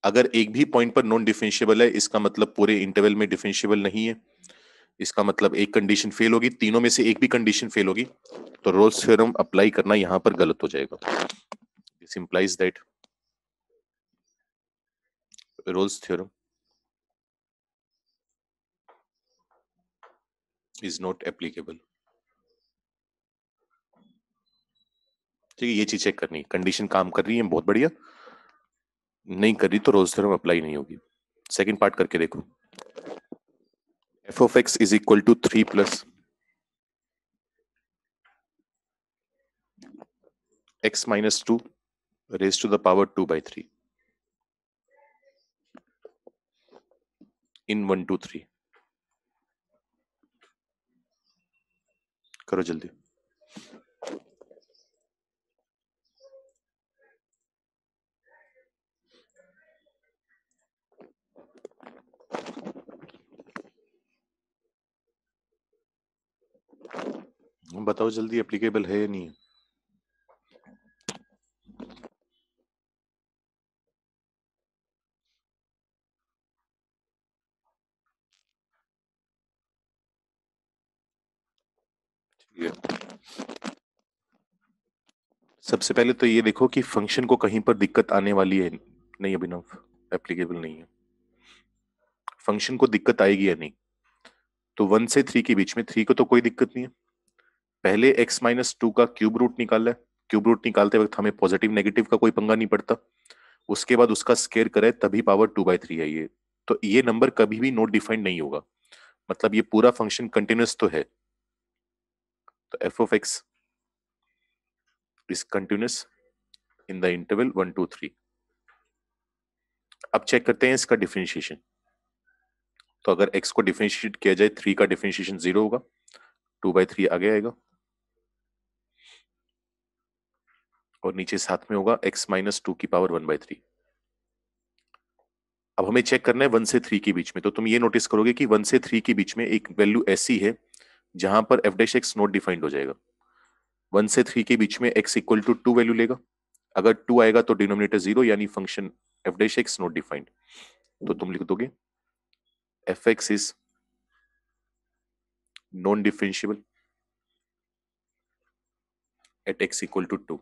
अगर एक भी पॉइंट पर नॉन डिफरेंशिएबल है, इसका मतलब पूरे इंटरवल में डिफरेंशिएबल नहीं है। इसका मतलब एक कंडीशन फेल होगी, तीनों में से एक भी कंडीशन फेल होगी तो रोल्स थ्योरम अप्लाई करना यहां पर गलत हो जाएगा. This implies that Rolle's theorem is not applicable. ठीक है, ये चीज चेक करनी है. कंडीशन काम कर रही है, बहुत बढ़िया. नहीं कर रही तो रोल्स थ्योरम अप्लाई नहीं होगी. सेकंड पार्ट करके देखो. F of x is equal to 3 plus x minus 2 raise to the power 2/3 in 1 2 3. करो जल्दी. बताओ जल्दी, एप्लीकेबल है या नहीं है. ठीक है. सबसे पहले तो ये देखो कि फंक्शन को कहीं पर दिक्कत आने वाली है नहीं. अभिनव, एप्लीकेबल नहीं है. फंक्शन को दिक्कत आएगी या नहीं. तो 1 से 3 के बीच में 3 को तो कोई दिक्कत नहीं है. पहले x माइनस 2 का क्यूब रूट निकाला है. क्यूब रूट निकालते वक्त हमें पॉजिटिव नेगेटिव का कोई पंगा नहीं पड़ता. उसके बाद उसका स्केयर करे तभी पावर 2/3 है ये. तो ये नंबर कभी भी नोट डिफाइंड नहीं होगा. मतलब ये पूरा फंक्शन कंटिन्यूअस तो है. तो F of x is continuous in the interval 1 2 3. अब चेक करते हैं इसका डिफरेंशिएशन. तो अगर x को डिफरेंशिएट किया जाए, 3 का डिफरेंशिएशन 0 होगा, 2/3 आगे आएगा और नीचे साथ में होगा x माइनस 2 की पावर 1/3. अब हमें चेक करना है 1 से 3 के बीच में. तो तुम ये नोटिस करोगे कि 1 से 3 के बीच में एक वैल्यू ऐसी है जहां पर f dash x not defined हो जाएगा. 1 से 3 के बीच में x इक्वल टू 2 वैल्यू लेगा. अगर 2 आएगा तो डिनोमिनेटर 0, यानी function f dash x not defined. तो तुम लिख दोगे f x is non differentiable at x equal to 2.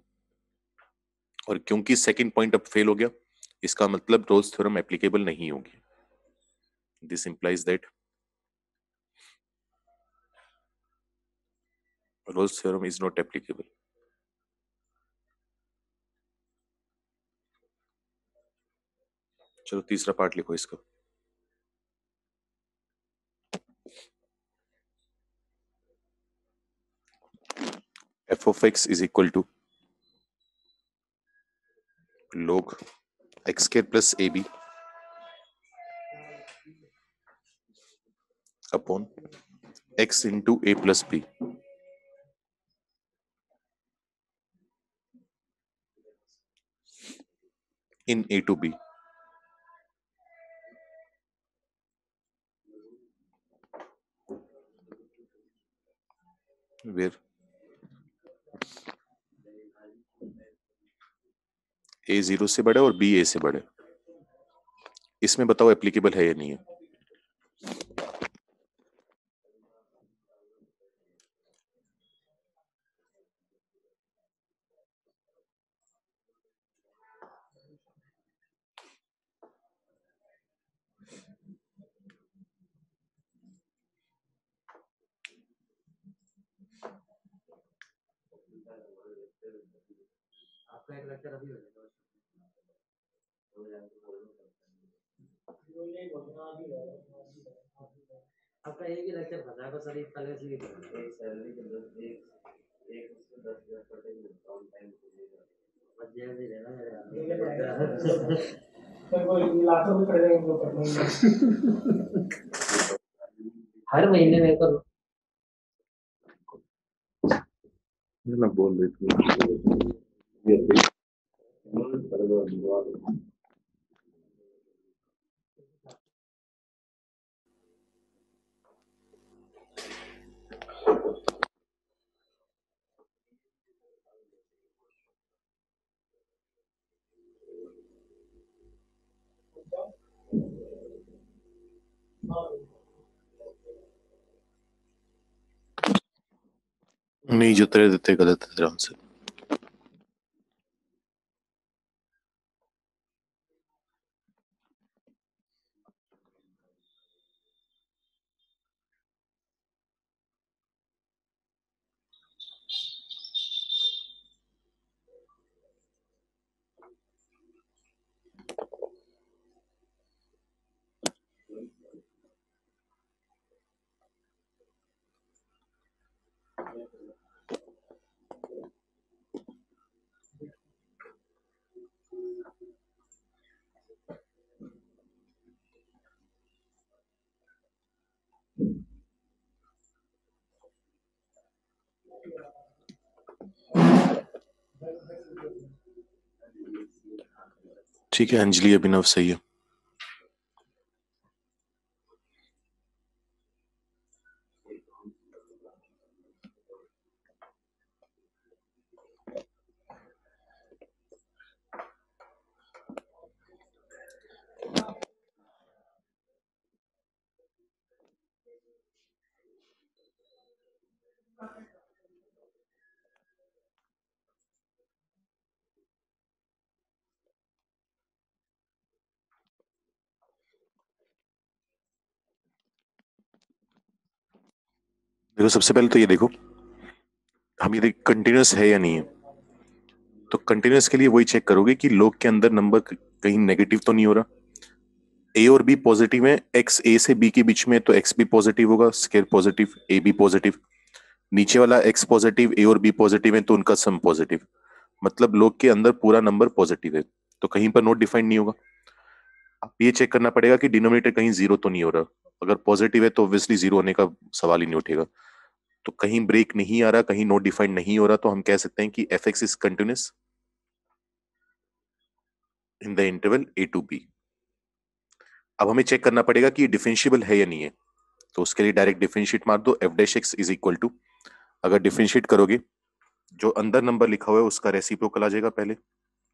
और क्योंकि सेकंड पॉइंट अब फेल हो गया, इसका मतलब रोल्स थ्योरम एप्लीकेबल नहीं होगी. This implies that Rolle's theorem is not applicable. चलो तीसरा पार्ट लिखो इसका. F of x is equal to log x square plus a b upon x into a plus b in a to b, where a 0 से बड़ा और b a से बड़ा. इसमें बताओ एप्लीकेबल है या नहीं है. आपका एक ही लेक्चर बचा है, सर एक कल से एक सैलरी के 10 एक उसको 10,000 कटे मिलता ऑन टाइम बच जाए भी देना मेरे सर को लाखों रुपए पड़ जाएंगे कटने हर महीने में तो मैं बोल रही थी नहीं, जो तेरे देते गलत है तेरा आंसर। ठीक है, अंजलि अभिनव सही है। देखो, सबसे पहले तो ये देखो, हम ये कंटिन्यूस है या नहीं है। तो कंटिन्यूस के लिए वही चेक करोगे कि लोग के अंदर नंबर कहीं नेगेटिव तो नहीं हो रहा। ए और बी पॉजिटिव है, एक्स ए से बी के बीच में, तो एक्स भी पॉजिटिव होगा, स्केयर पॉजिटिव, ए भी पॉजिटिव। नीचे वाला एक्स पॉजिटिव, ए और बी पॉजिटिव है, तो उनका सम पॉजिटिव। मतलब लोग के अंदर पूरा नंबर पॉजिटिव है, तो कहीं पर नोट डिफाइंड नहीं होगा। अब ये चेक करना पड़ेगा कि डिनोमिनेटर कहीं जीरो तो नहीं हो रहा। अगर पॉजिटिव है तो ऑब्वियसली जीरो होने का सवाल ही नहीं उठेगा। तो कहीं ब्रेक नहीं आ रहा, कहीं नोट डिफाइंड नहीं हो रहा, तो हम कह सकते हैं कि f x is continuous in the interval a to b. अब हमें चेक करना पड़ेगा कि डिफरेंशिएबल है या नहीं है। तो उसके लिए डायरेक्ट डिफरेंशिएट मार दो, f dash x is equal to, अगर डिफरेंशिएट करोगे जो अंदर नंबर लिखा हुआ है उसका रेसिप्रोकल आ जाएगा पहले,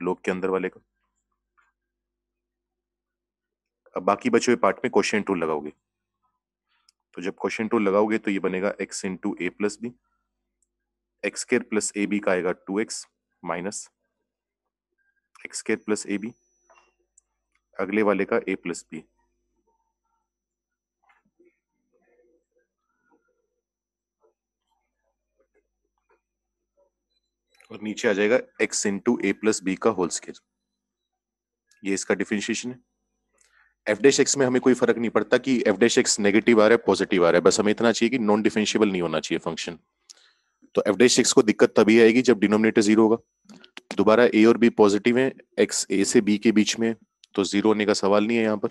लोग के अंदर वाले का। अब बाकी बचे हुए पार्ट में क्वेश्चन टूल लगाओगे। तो जब क्वेश्चन टूल लगाओगे तो ये बनेगा x into a plus b, x square plus a b का आएगा 2x minus x square plus a b, अगले वाले का ए प्लस बी, और नीचे आ जाएगा x into a plus B का होल स्केयर। ये इसका डिफरेंशिएशन है। एफ डैश एक्स में हमें कोई फर्क नहीं पड़ता कि एफ डैश एक्स नेगेटिव आ रहा है पॉजिटिव आ रहा है, बस हमें इतना चाहिए कि नॉन डिफरेंशिएबल नहीं होना चाहिए फंक्शन। तो एफ डैश एक्स को दिक्कत तभी आएगी जब डिनोमिनेटर जीरो होगा। दोबारा ए और बी पॉजिटिव है, एक्स ए से बी के बीच में, तो जीरो होने का सवाल नहीं है यहाँ पर।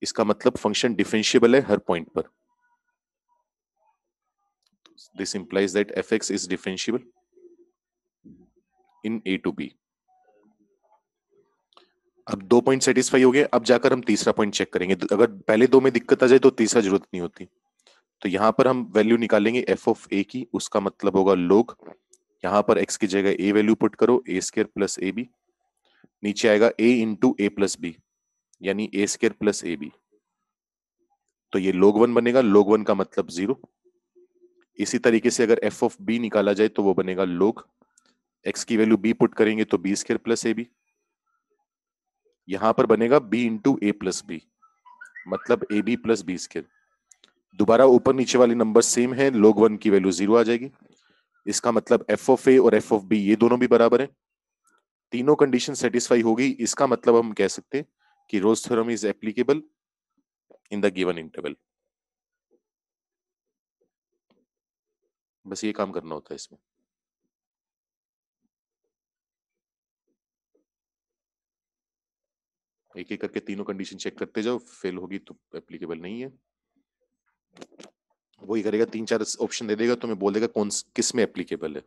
इसका मतलब फंक्शन डिफरेंशिएबल है हर पॉइंट पर। This implies that f x is differentiable in a to b. अब 2 पॉइंट सेटिस्फाई हो गए, अब जाकर हम तीसरा पॉइंट चेक करेंगे। अगर पहले 2 में दिक्कत आ जाए तो तीसरा जरूरत नहीं होती। तो यहां पर हम वैल्यू निकालेंगे एफ ऑफ ए की, उसका मतलब होगा लोग। यहां पर एक्स की जगह ए वैल्यू पुट करो, ए स्केयर प्लस ए बी, नीचे आएगा ए इंटू ए प्लस बी, यानी ए स्केयर प्लस ए बी। तो ये log 1 बनेगा, log 1 का मतलब 0। इसी तरीके से अगर एफ ऑफ बी निकाला जाए तो वो बनेगा log, एक्स की वैल्यू बी पुट करेंगे तो b square plus a b, यहां पर बनेगा b into a plus b, मतलब a b plus b square. दोबारा ऊपर नीचे वाले नंबर सेम है, log 1 की वैल्यू 0 आ जाएगी। इसका मतलब एफ ऑफ ए और एफ ऑफ बी ये दोनों भी बराबर है। तीनों कंडीशन सेटिस्फाई हो गई, इसका मतलब हम कह सकते हैं कि Rolle's theorem is applicable in the given interval. बस ये काम करना होता है इसमें। एक एक करके तीनों कंडीशन चेक करते जाओ, फेल होगी तो एप्लीकेबल नहीं है। वही करेगा, 3-4 ऑप्शन दे देगा, तुम्हें बोल देगा कौन किस में एप्लीकेबल है।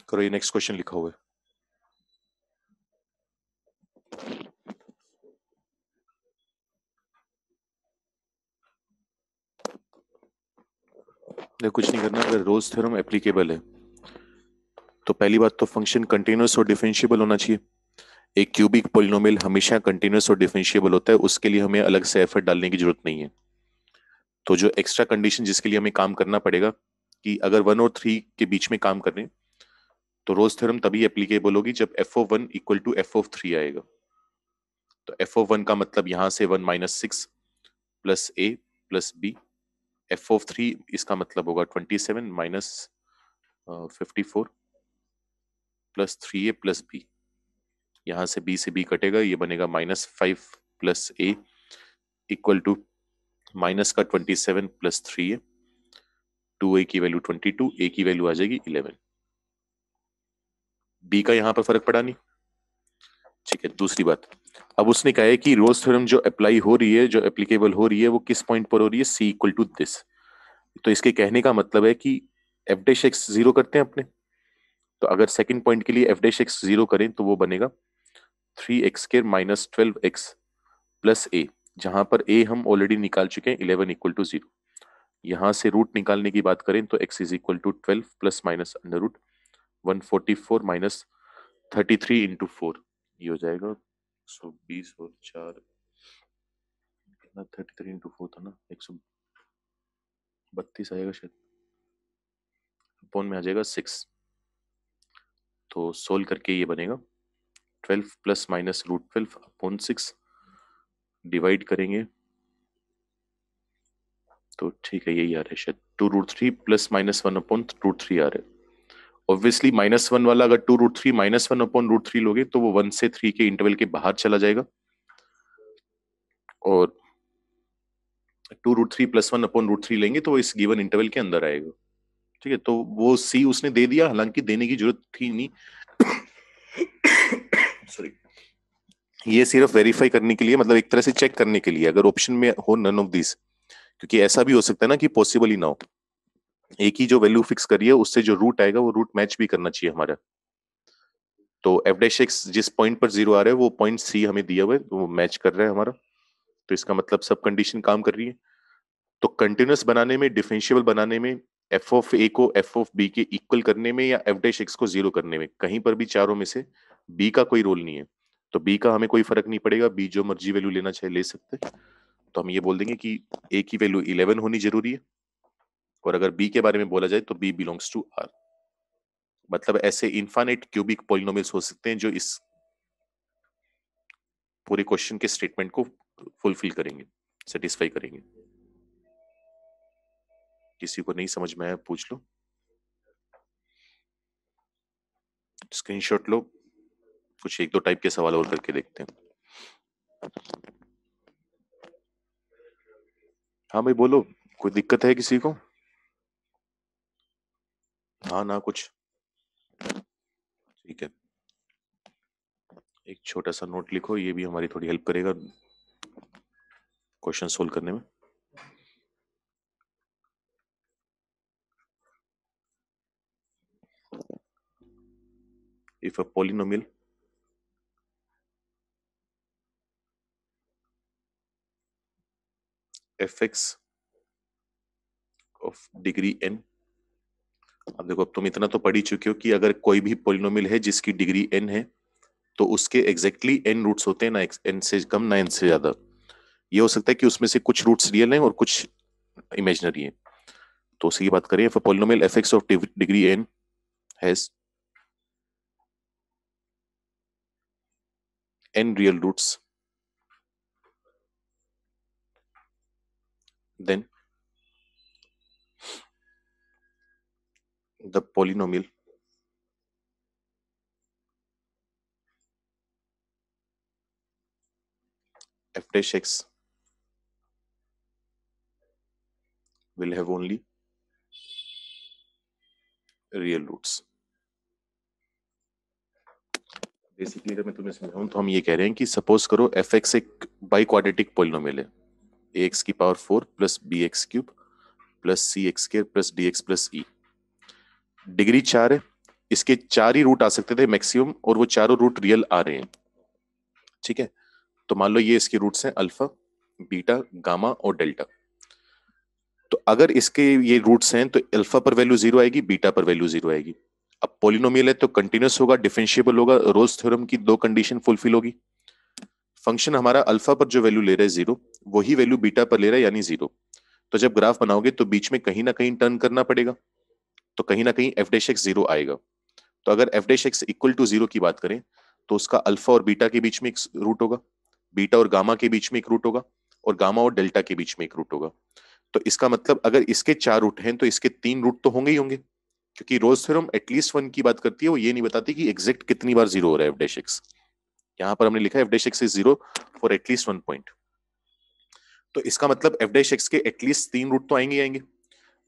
करो, ये नेक्स्ट क्वेश्चन लिखा हुआ है। देखो, कुछ नहीं करना। अगर रोल्स थ्योरम एप्लीकेबल है तो पहली बात तो फंक्शन कंटिन्यूअस और डिफरेंशिएबल होना चाहिए। एक क्यूबिक पॉलिनोमियल हमेशा कंटिन्यूअस और डिफरेंशिएबल होता है, उसके लिए हमें अलग से एफर्ट डालने की जरूरत नहीं है। तो जो एक्स्ट्रा कंडीशन जिसके लिए हमें काम करना पड़ेगा कि अगर 1 और 3 के बीच में काम कर रहे हैं तो रोज थ्योरम तभी एप्लीकेबल होगी जब f of 1 equal to F of 3 आएगा। तो एफ ऑफ 1 का मतलब यहां से 1 minus 6 plus a plus b, f of 3 इसका मतलब होगा 27 minus 54 plus 3a plus B, यहां से बी कटेगा, ये बनेगा -5 plus a equal to minus का 27 प्लस 3a, 2a की वैल्यू 22, a की वैल्यू आ जाएगी 11। बी का यहां पर फर्क पड़ा नहीं, ठीक है। दूसरी बात, अब उसने कहा है कि रोल्स थ्योरम जो अप्लाई हो रही है, जो एप्लीकेबल हो रही है, वो किस पॉइंट पर हो रही है, सी इक्वल टू दिस। तो इसके कहने का मतलब है कि एफ डैश एक्स जीरो करते हैं अपने, तो अगर सेकंड पॉइंट के लिए एफ डैश एक्स जीरो करें तो वो बनेगा 3x² माइनस 12x प्लस ए, जहां पर ए हम ऑलरेडी निकाल चुके हैं 11 इक्वल टू 0। यहां से रूट निकालने की बात करें तो x is equal to 12 plus minus under root 144 minus 33 into 4, ये हो जाएगा 120 और 4 कितना, 33 इंटू 4 था ना, 132 आएगा शायद, अपॉन में आ जाएगा 6। तो सोल्व करके ये बनेगा 12 plus minus root 12 upon 6, divide करेंगे तो ठीक है यही आ रहा है शायद, 2√3 प्लस माइनस 1 अपॉन √3 आ रहा है। ऑब्वियसली -1 वाला अगर 2√3 -1 अपॉन √3 लोगे तो वो 1 से 3 के इंटरवल के बाहर चला जाएगा, और 2√3 प्लस 1 अपॉन √3 लेंगे तो वो इस गिवन इंटरवल के अंदर आएगा, ठीक है। तो वो सी उसने दे दिया, हालांकि देने की जरूरत थी नहीं सॉरी, ये सिर्फ वेरीफाई करने के लिए, मतलब एक तरह से चेक करने के लिए, अगर ऑप्शन में हो नन ऑफ दिस, क्योंकि ऐसा भी हो सकता है ना कि पॉसिबल ही ना हो, एक ही जो वैल्यू फिक्स करिए उससे जो रूट आएगा वो रूट मैच भी करना चाहिए हमारा। तो एफ डैश एक्स जिस पॉइंट पर 0 आ रहा है वो पॉइंट सी हमें दिया हुआ है, वो मैच कर रहा है हमारा, तो इसका मतलब सब कंडीशन काम कर रही है। तो कंटिन्यूअस बनाने में, डिफरेंशियल बनाने में, एफ ऑफ ए को एफ ऑफ बी के इक्वल करने में, या एफ डैश एक्स को 0 करने में, कहीं पर भी चारों में से बी का कोई रोल नहीं है। तो बी का हमें कोई फर्क नहीं पड़ेगा, बी जो मर्जी वैल्यू लेना चाहे ले सकते हैं। तो हम ये बोल देंगे कि ए की वैल्यू 11 होनी जरूरी है, और अगर बी के बारे में बोला जाए तो बी बिलोंग्स टू आर। मतलब ऐसे इनफाइनाइट क्यूबिक पॉलिनोमियल्स हो सकते हैं जो इस पूरे क्वेश्चन के स्टेटमेंट को फुलफिल करेंगे, सेटिस्फाई करेंगे। किसी को नहीं समझ में आया पूछ लो, स्क्रीनशॉट लो, कुछ एक दो टाइप के सवाल और करके देखते हैं। हाँ भाई बोलो, कोई दिक्कत है किसी को? हाँ ना कुछ, ठीक है। एक छोटा सा नोट लिखो, ये भी हमारी थोड़ी हेल्प करेगा क्वेश्चन सोल्व करने में। If a polynomial fx of degree n, अब देखो, अब तुम इतना तो पढ़ ही चुके हो कि अगर कोई भी पॉलिनोमियल है जिसकी डिग्री n है तो उसके एग्जैक्टली n रूट्स होते हैं, ना n से कम ना n से ज्यादा। ये हो सकता है कि उसमें से कुछ रूट्स रियल हैं और कुछ इमेजिनरी हैं। तो उसी की बात करें, if a polynomial fx of degree n has n real roots, then the polynomial f dash x will have only real roots। Basically अगर मैं तुम्हें समझाऊं तो हम ये कह रहे हैं कि सपोज करो एफ एक्स एक बाई क्वाड्रेटिक पॉलिनोमियल है, ए एक्स की power 4 plus b x cube plus c x square plus d x plus e, degree 4 है, इसके 4 ही रूट आ सकते थे मैक्सिमम, और वो चारों रूट रियल आ रहे हैं, ठीक है। तो मान लो ये इसके रूट्स हैं अल्फा, बीटा, गामा और डेल्टा। तो अगर इसके ये रूट्स हैं तो अल्फा पर वैल्यू 0 आएगी, बीटा पर वैल्यू 0 आएगी। अब पॉलिनोमियल है तो कंटिन्यूअस होगा, डिफरेंशिएबल होगा, रोल्स थ्योरम की दो कंडीशन फुलफिल होगी। फंक्शन हमारा अल्फा पर जो वैल्यू ले रहा है 0, वही वैल्यू बीटा पर ले रहा है यानी 0। तो जब ग्राफ बनाओगे तो बीच में कहीं ना कहीं टर्न करना पड़ेगा, तो कहीं ना कहीं एफ डैश एक्स जीरो आएगा। तो अगर f dash x equal to zero की बात करें तो उसका अल्फा और बीटा के बीच में एक रूट होगा, बीटा और गामा के बीच में एक रूट होगा, और गामा और डेल्टा के बीच में एक रूट होगा। तो इसका मतलब अगर इसके 4 रूट हैं तो इसके 3 रूट तो होंगे ही होंगे, क्योंकि रोल्स थ्योरम एटलीस्ट वन की बात करती है, वो ये नहीं बताती कि एग्जैक्ट कितनी बार जीरो हो रहा है एफ डैश एक्स। यहां पर हमने लिखा है F dash x is zero for at least one point. तो इसका मतलब एफ डैश एक्स के एटलीस्ट 3 रूट तो आएंगे ही आएंगे।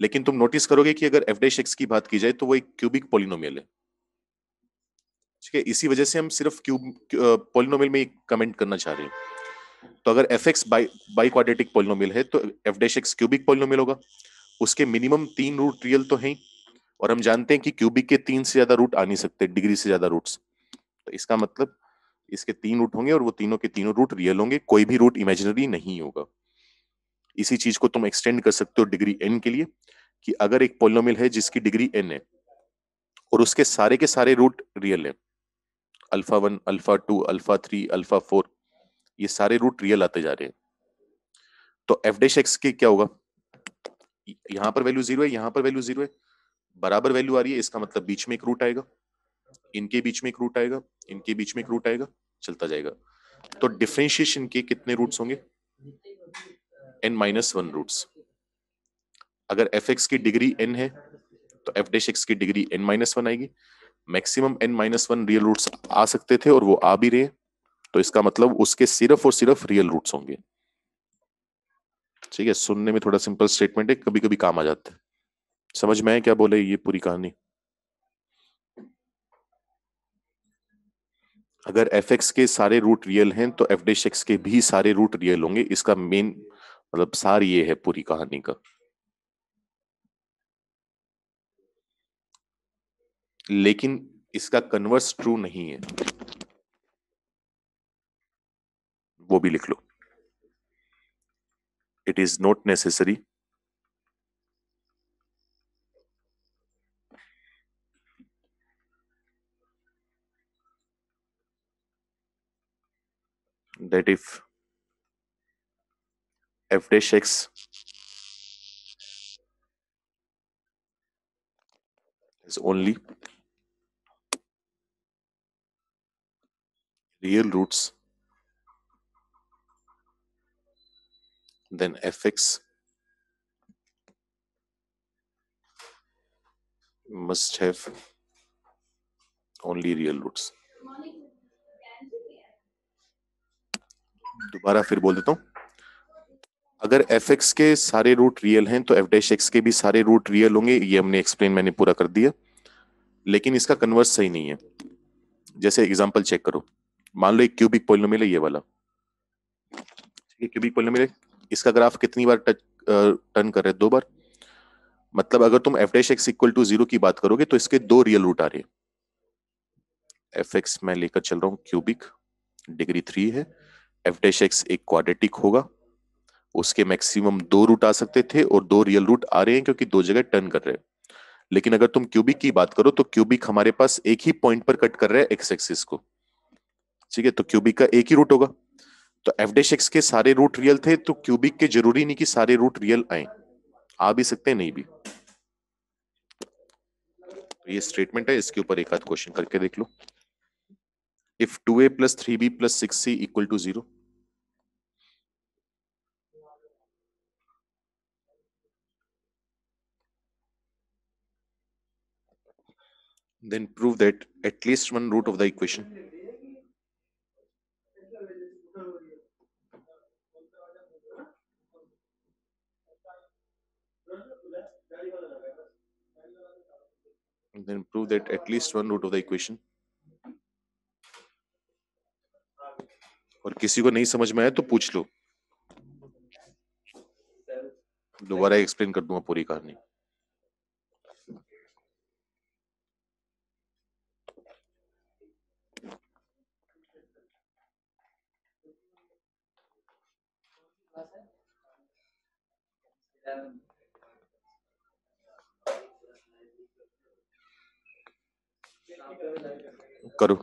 लेकिन तुम नोटिस करोगे कि अगर एफ डैश एक्स की बात की जाए तो वो एक क्यूबिक पॉलिनोमियल है। ठीक है, इसी वजह से हम सिर्फ क्यूब पॉलिनोमियल में कमेंट करना चाह रहे हैं। तो अगर f x by quadratic polynomial है तो f dash x cubic polynomial होगा। उसके मिनिमम 3 रूट रियल तो हैं ही, और हम जानते हैं कि क्यूबिक के 3 से ज्यादा रूट आ नहीं सकते, डिग्री से ज्यादा रूट्स। तो इसका मतलब इसके 3 रूट होंगे और वो तीनों के तीनों रूट रियल होंगे, कोई भी रूट इमेजिनरी नहीं होगा। इसी चीज को तुम एक्सटेंड कर सकते हो डिग्री n के लिए, कि अगर एक पॉलिनोमियल है जिसकी डिग्री n है और उसके सारे के सारे रूट रियल है, alpha one, alpha two, alpha three, alpha four, ये सारे रूट रियल आते जा रहे हैं, तो एफ डैश एक्स के क्या होगा? यहां पर वैल्यू जीरो है, यहां पर वैल्यू जीरो है, बराबर वैल्यू आ रही है, इसका मतलब बीच में एक रूट आएगा, इनके बीच में एक रूट आएगा, इनके बीच में एक रूट आएगा, चलता जाएगा। तो डिफरेंशिएशन के कितने रूट्स होंगे? n minus one roots. अगर एफ एक्स की डिग्री n है तो एफ डैश एक्स की डिग्री n माइनस वन आएगी। Maximum n minus one real roots आ सकते थे और वो आ भी रहे हैं, तो इसका मतलब उसके सिर्फ और सिर्फ रियल रूट्स होंगे। ठीक है, सुनने में थोड़ा सिंपल स्टेटमेंट है, कभी कभी काम आ जाता है। समझ में आया क्या बोले ये पूरी कहानी? अगर एफ एक्स के सारे रूट रियल हैं तो एफ डैश एक्स के भी सारे रूट रियल होंगे, इसका मेन मतलब सार ये है पूरी कहानी का। लेकिन इसका कन्वर्स ट्रू नहीं है, वो भी लिख लो। It is not necessary that if f dash x is only real roots, then fx must have only real roots। दोबारा फिर बोल देता हूं, अगर एफ एक्स के सारे रूट रियल हैं तो एफ डैश एक्स के भी सारे रूट रियल होंगे, ये हमने एक्सप्लेन मैंने पूरा कर दिया। लेकिन इसका कन्वर्स सही नहीं है। जैसे एग्जांपल चेक करो, मान लो एक क्यूबिक पॉलिनोमियल है ये वाला, ये क्यूबिक पॉलिनोमियल है, इसका ग्राफ कितनी बार टर्न कर रहे हैं? 2 बार। मतलब अगर तुम f dash x equal to zero की बात करोगे तो इसके 2 रियल रूट आ रहे हैं। एफ एक्स मैं लेकर चल रहा हूँ क्यूबिक, डिग्री 3 है, एफ डैश एक्स एक क्वाड्रेटिक होगा, उसके मैक्सिमम 2 रूट आ सकते थे और 2 रियल रूट आ रहे हैं क्योंकि 2 जगह टर्न कर रहे हैं। लेकिन अगर तुम क्यूबिक की बात करो तो क्यूबिक हमारे पास एक ही पॉइंट पर कट कर रहा है एक्स एक्सिस को। ठीक है, तो क्यूबिक का एक ही रूट होगा। तो एफ डैश एक्स के सारे रूट रियल थे तो क्यूबिक के जरूरी नहीं कि सारे रूट रियल आए, आ भी सकते हैं, नहीं भी। तो ये स्टेटमेंट है, इसके ऊपर एक आध क्वेश्चन करके देख लो। If 2a plus 3b plus 6c equal to 0, then prove that at least one root of the equation then prove that at least one root of the equation। और किसी को नहीं समझ में आया तो पूछ लो, दोबारा एक्सप्लेन कर दूंगा पूरी कहानी। करो।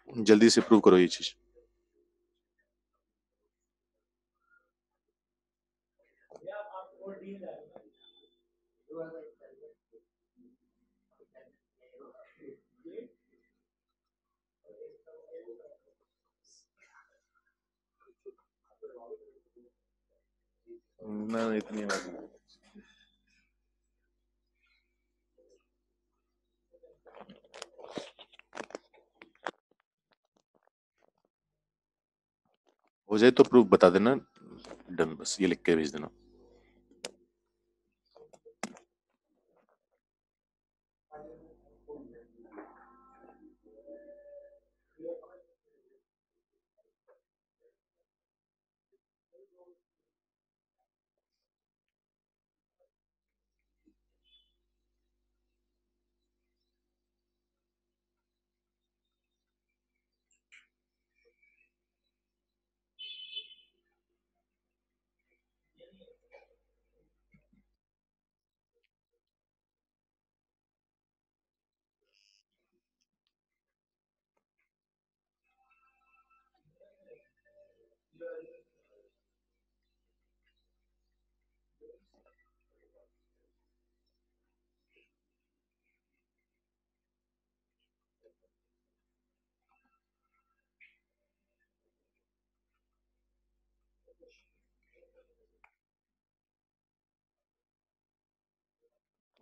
जल्दी से प्रूव करो ये चीज। ना इतनी आवाज नहीं। हो जाए तो प्रूफ बता देना। डन, बस ये लिख के भेज देना।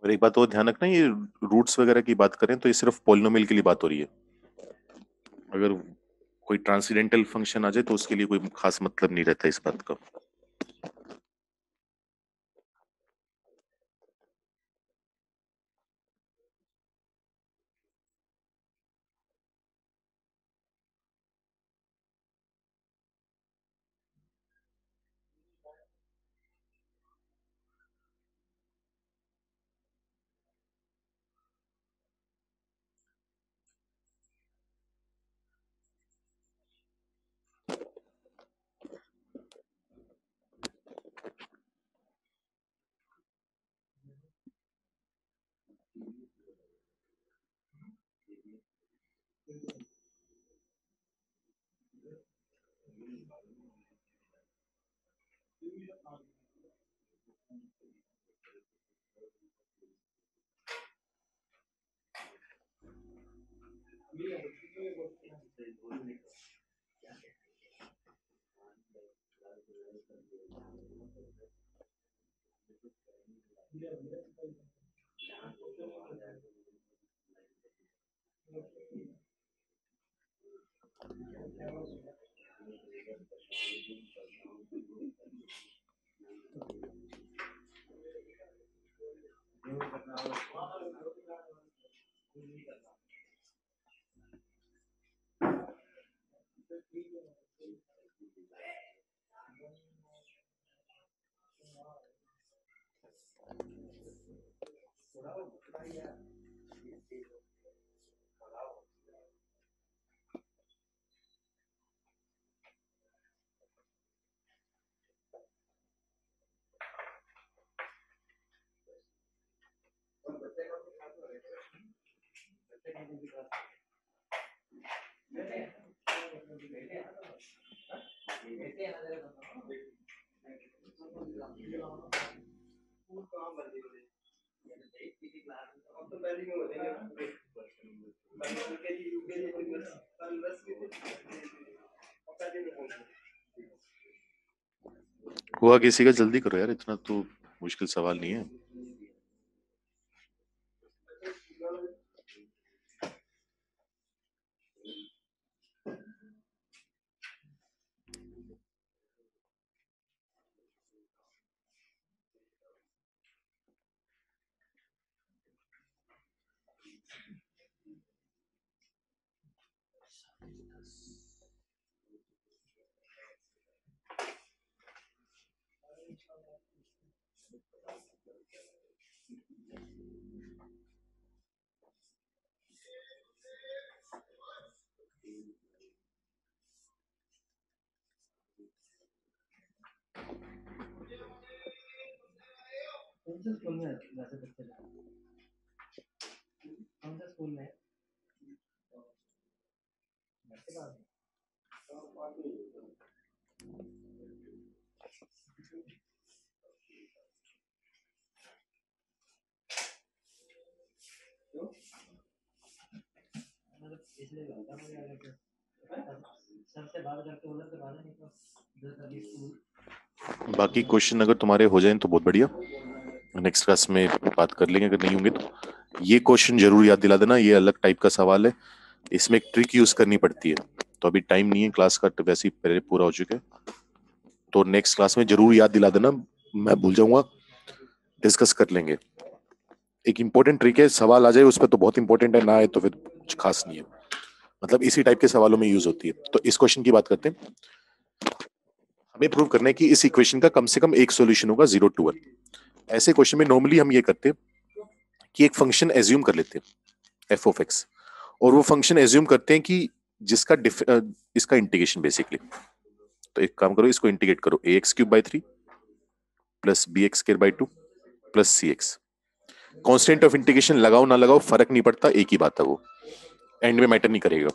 और एक बात और ध्यान रखना, ये रूट्स वगैरह की बात करें तो ये सिर्फ पॉलिनोमियल के लिए बात हो रही है। अगर कोई ट्रांसीडेंटल फंक्शन आ जाए तो उसके लिए कोई खास मतलब नहीं रहता इस बात का। हुआ किसी का, जल्दी करो यार, इतना तो मुश्किल सवाल नहीं है। कौन से स्कूल में वैसे बच्चे जाते हैं? कौन से स्कूल में? इसलिए घंटा मुझे आगे तो सबसे बात करके उधर से बात नहीं तो जो सभी बाकी क्वेश्चन अगर तुम्हारे हो जाएं तो बहुत बढ़िया, नेक्स्ट क्लास में बात कर लेंगे। अगर नहीं होंगे तो ये क्वेश्चन जरूर याद दिला देना, ये अलग टाइप का सवाल है, इसमें एक ट्रिक यूज करनी पड़ती है। तो अभी टाइम नहीं है क्लास का, तो वैसे ही पहले पूरा हो चुका है, तो नेक्स्ट क्लास में जरूर याद दिला देना, मैं भूल जाऊंगा, डिस्कस कर लेंगे। एक इंपॉर्टेंट ट्रिक है, सवाल आ जाए उस पर तो बहुत इंपॉर्टेंट है, ना आए तो फिर कुछ खास नहीं है, मतलब इसी टाइप के सवालों में यूज होती है। तो इस क्वेश्चन की बात करते हैं। हमें प्रूव करना है कि इस इक्वेशन का कम से कम एक सॉल्यूशन होगा 0 to 1। ऐसे क्वेश्चन में नॉर्मली हम ये करते हैं कि एक फंक्शन एज्यूम कर लेते हैं f of x, और वो फंक्शन एज्यूम करते हैं कि जिसका इसका इंटीग्रेशन बेसिकली, तो एक काम करो, इसको इंटीग्रेट करो ax³ by 3 plus bx² by 2 plus cx। Constant of integration लगाओ ना लगाओ फर्क नहीं पड़ता, एक ही बात है, वो एंड में मैटर नहीं करेगा।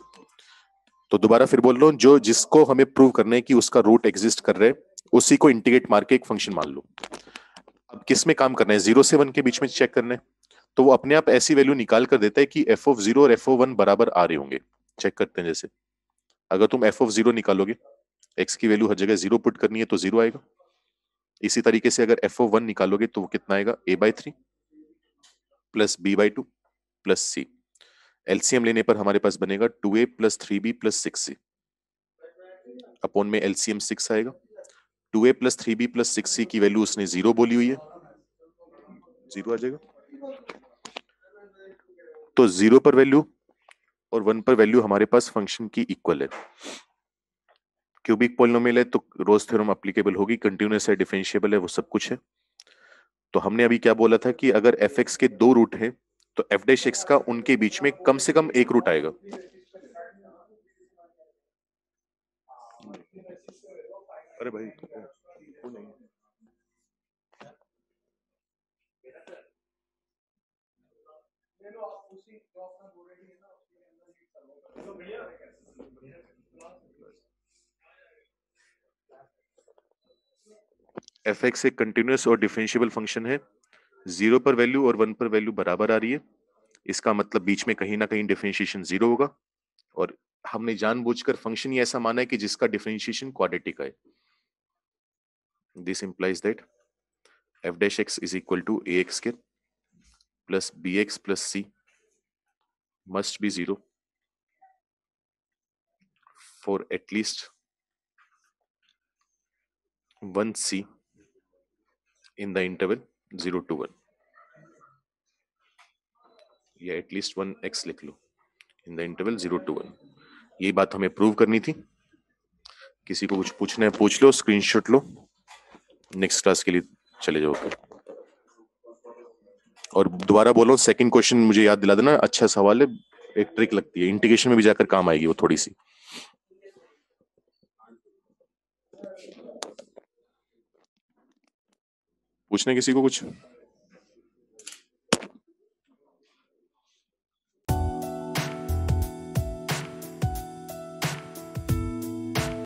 तो दोबारा फिर बोल रहा हूं, जो जिसको हमें प्रूव करना है कि उसका रूट एग्जिस्ट कर रहे हैं, उसी को इंटीग्रेट मार के एक फंक्शन मान लो। अब किस में काम करना है, 0 से 1 के बीच में चेक करना है, तो वो अपने आप ऐसी वैल्यू निकाल कर देता है कि f(0) और f(1) बराबर आ रहे होंगे। चेक करते हैं, जैसे अगर तुम f(0) निकालोगे, x की वैल्यू हर जगह 0 पुट करनी है तो 0 आएगा। इसी तरीके से अगर f(1) निकालोगे तो वो कितना आएगा, a/3 plus b/2 plus c। LCM लेने पर हमारे पास बनेगा 2a plus 3b plus 6c, upon में एलसीएम 6 आएगा। 2a plus 3b plus 6c की वैल्यू उसने 0 बोली हुई है, 0 आ जाएगा। तो 0 पर वैल्यू और 1 पर वैल्यू हमारे पास फंक्शन की इक्वल है। क्यूबिक पॉलिनोमियल है तो रोज थ्योरम एप्लीकेबल होगी, कंटिन्यूअस है, डिफरेंशिएबल है, वो सब कुछ है। तो हमने अभी क्या बोला था कि अगर एफ एक्स के 2 रूट हैं तो एफ डैश एक्स का उनके बीच में कम से कम एक रूट आएगा। अरे भाई वो नहीं, एफ एक्स एक कंटिन्यूअस और डिफरेंशिएबल फंक्शन है, 0 पर वैल्यू और 1 पर वैल्यू बराबर आ रही है, इसका मतलब बीच में कहीं ना कहीं डिफरेंशिएशन 0 होगा। और हमने जानबूझकर फंक्शन ही ऐसा माना है कि जिसका डिफरेंशिएशन क्वाड्रेटिक है। This implies that f dash x is equal to a x के plus b x plus c must be 0 for at least 1 c in the interval 0 to 1, या एटलीस्ट 1 x लिख लो इन द इंटरवल 0 to 1। ये बात हमें prove करनी थी। किसी को कुछ पूछना है पूछ लो, स्क्रीनशॉट लो, नेक्स्ट क्लास के लिए चले जाओ। और दोबारा बोलो, सेकंड क्वेश्चन मुझे याद दिला देना, अच्छा सवाल है, एक ट्रिक लगती है, इंटीग्रेशन में भी जाकर काम आएगी वो थोड़ी सी। पूछना किसी को कुछ?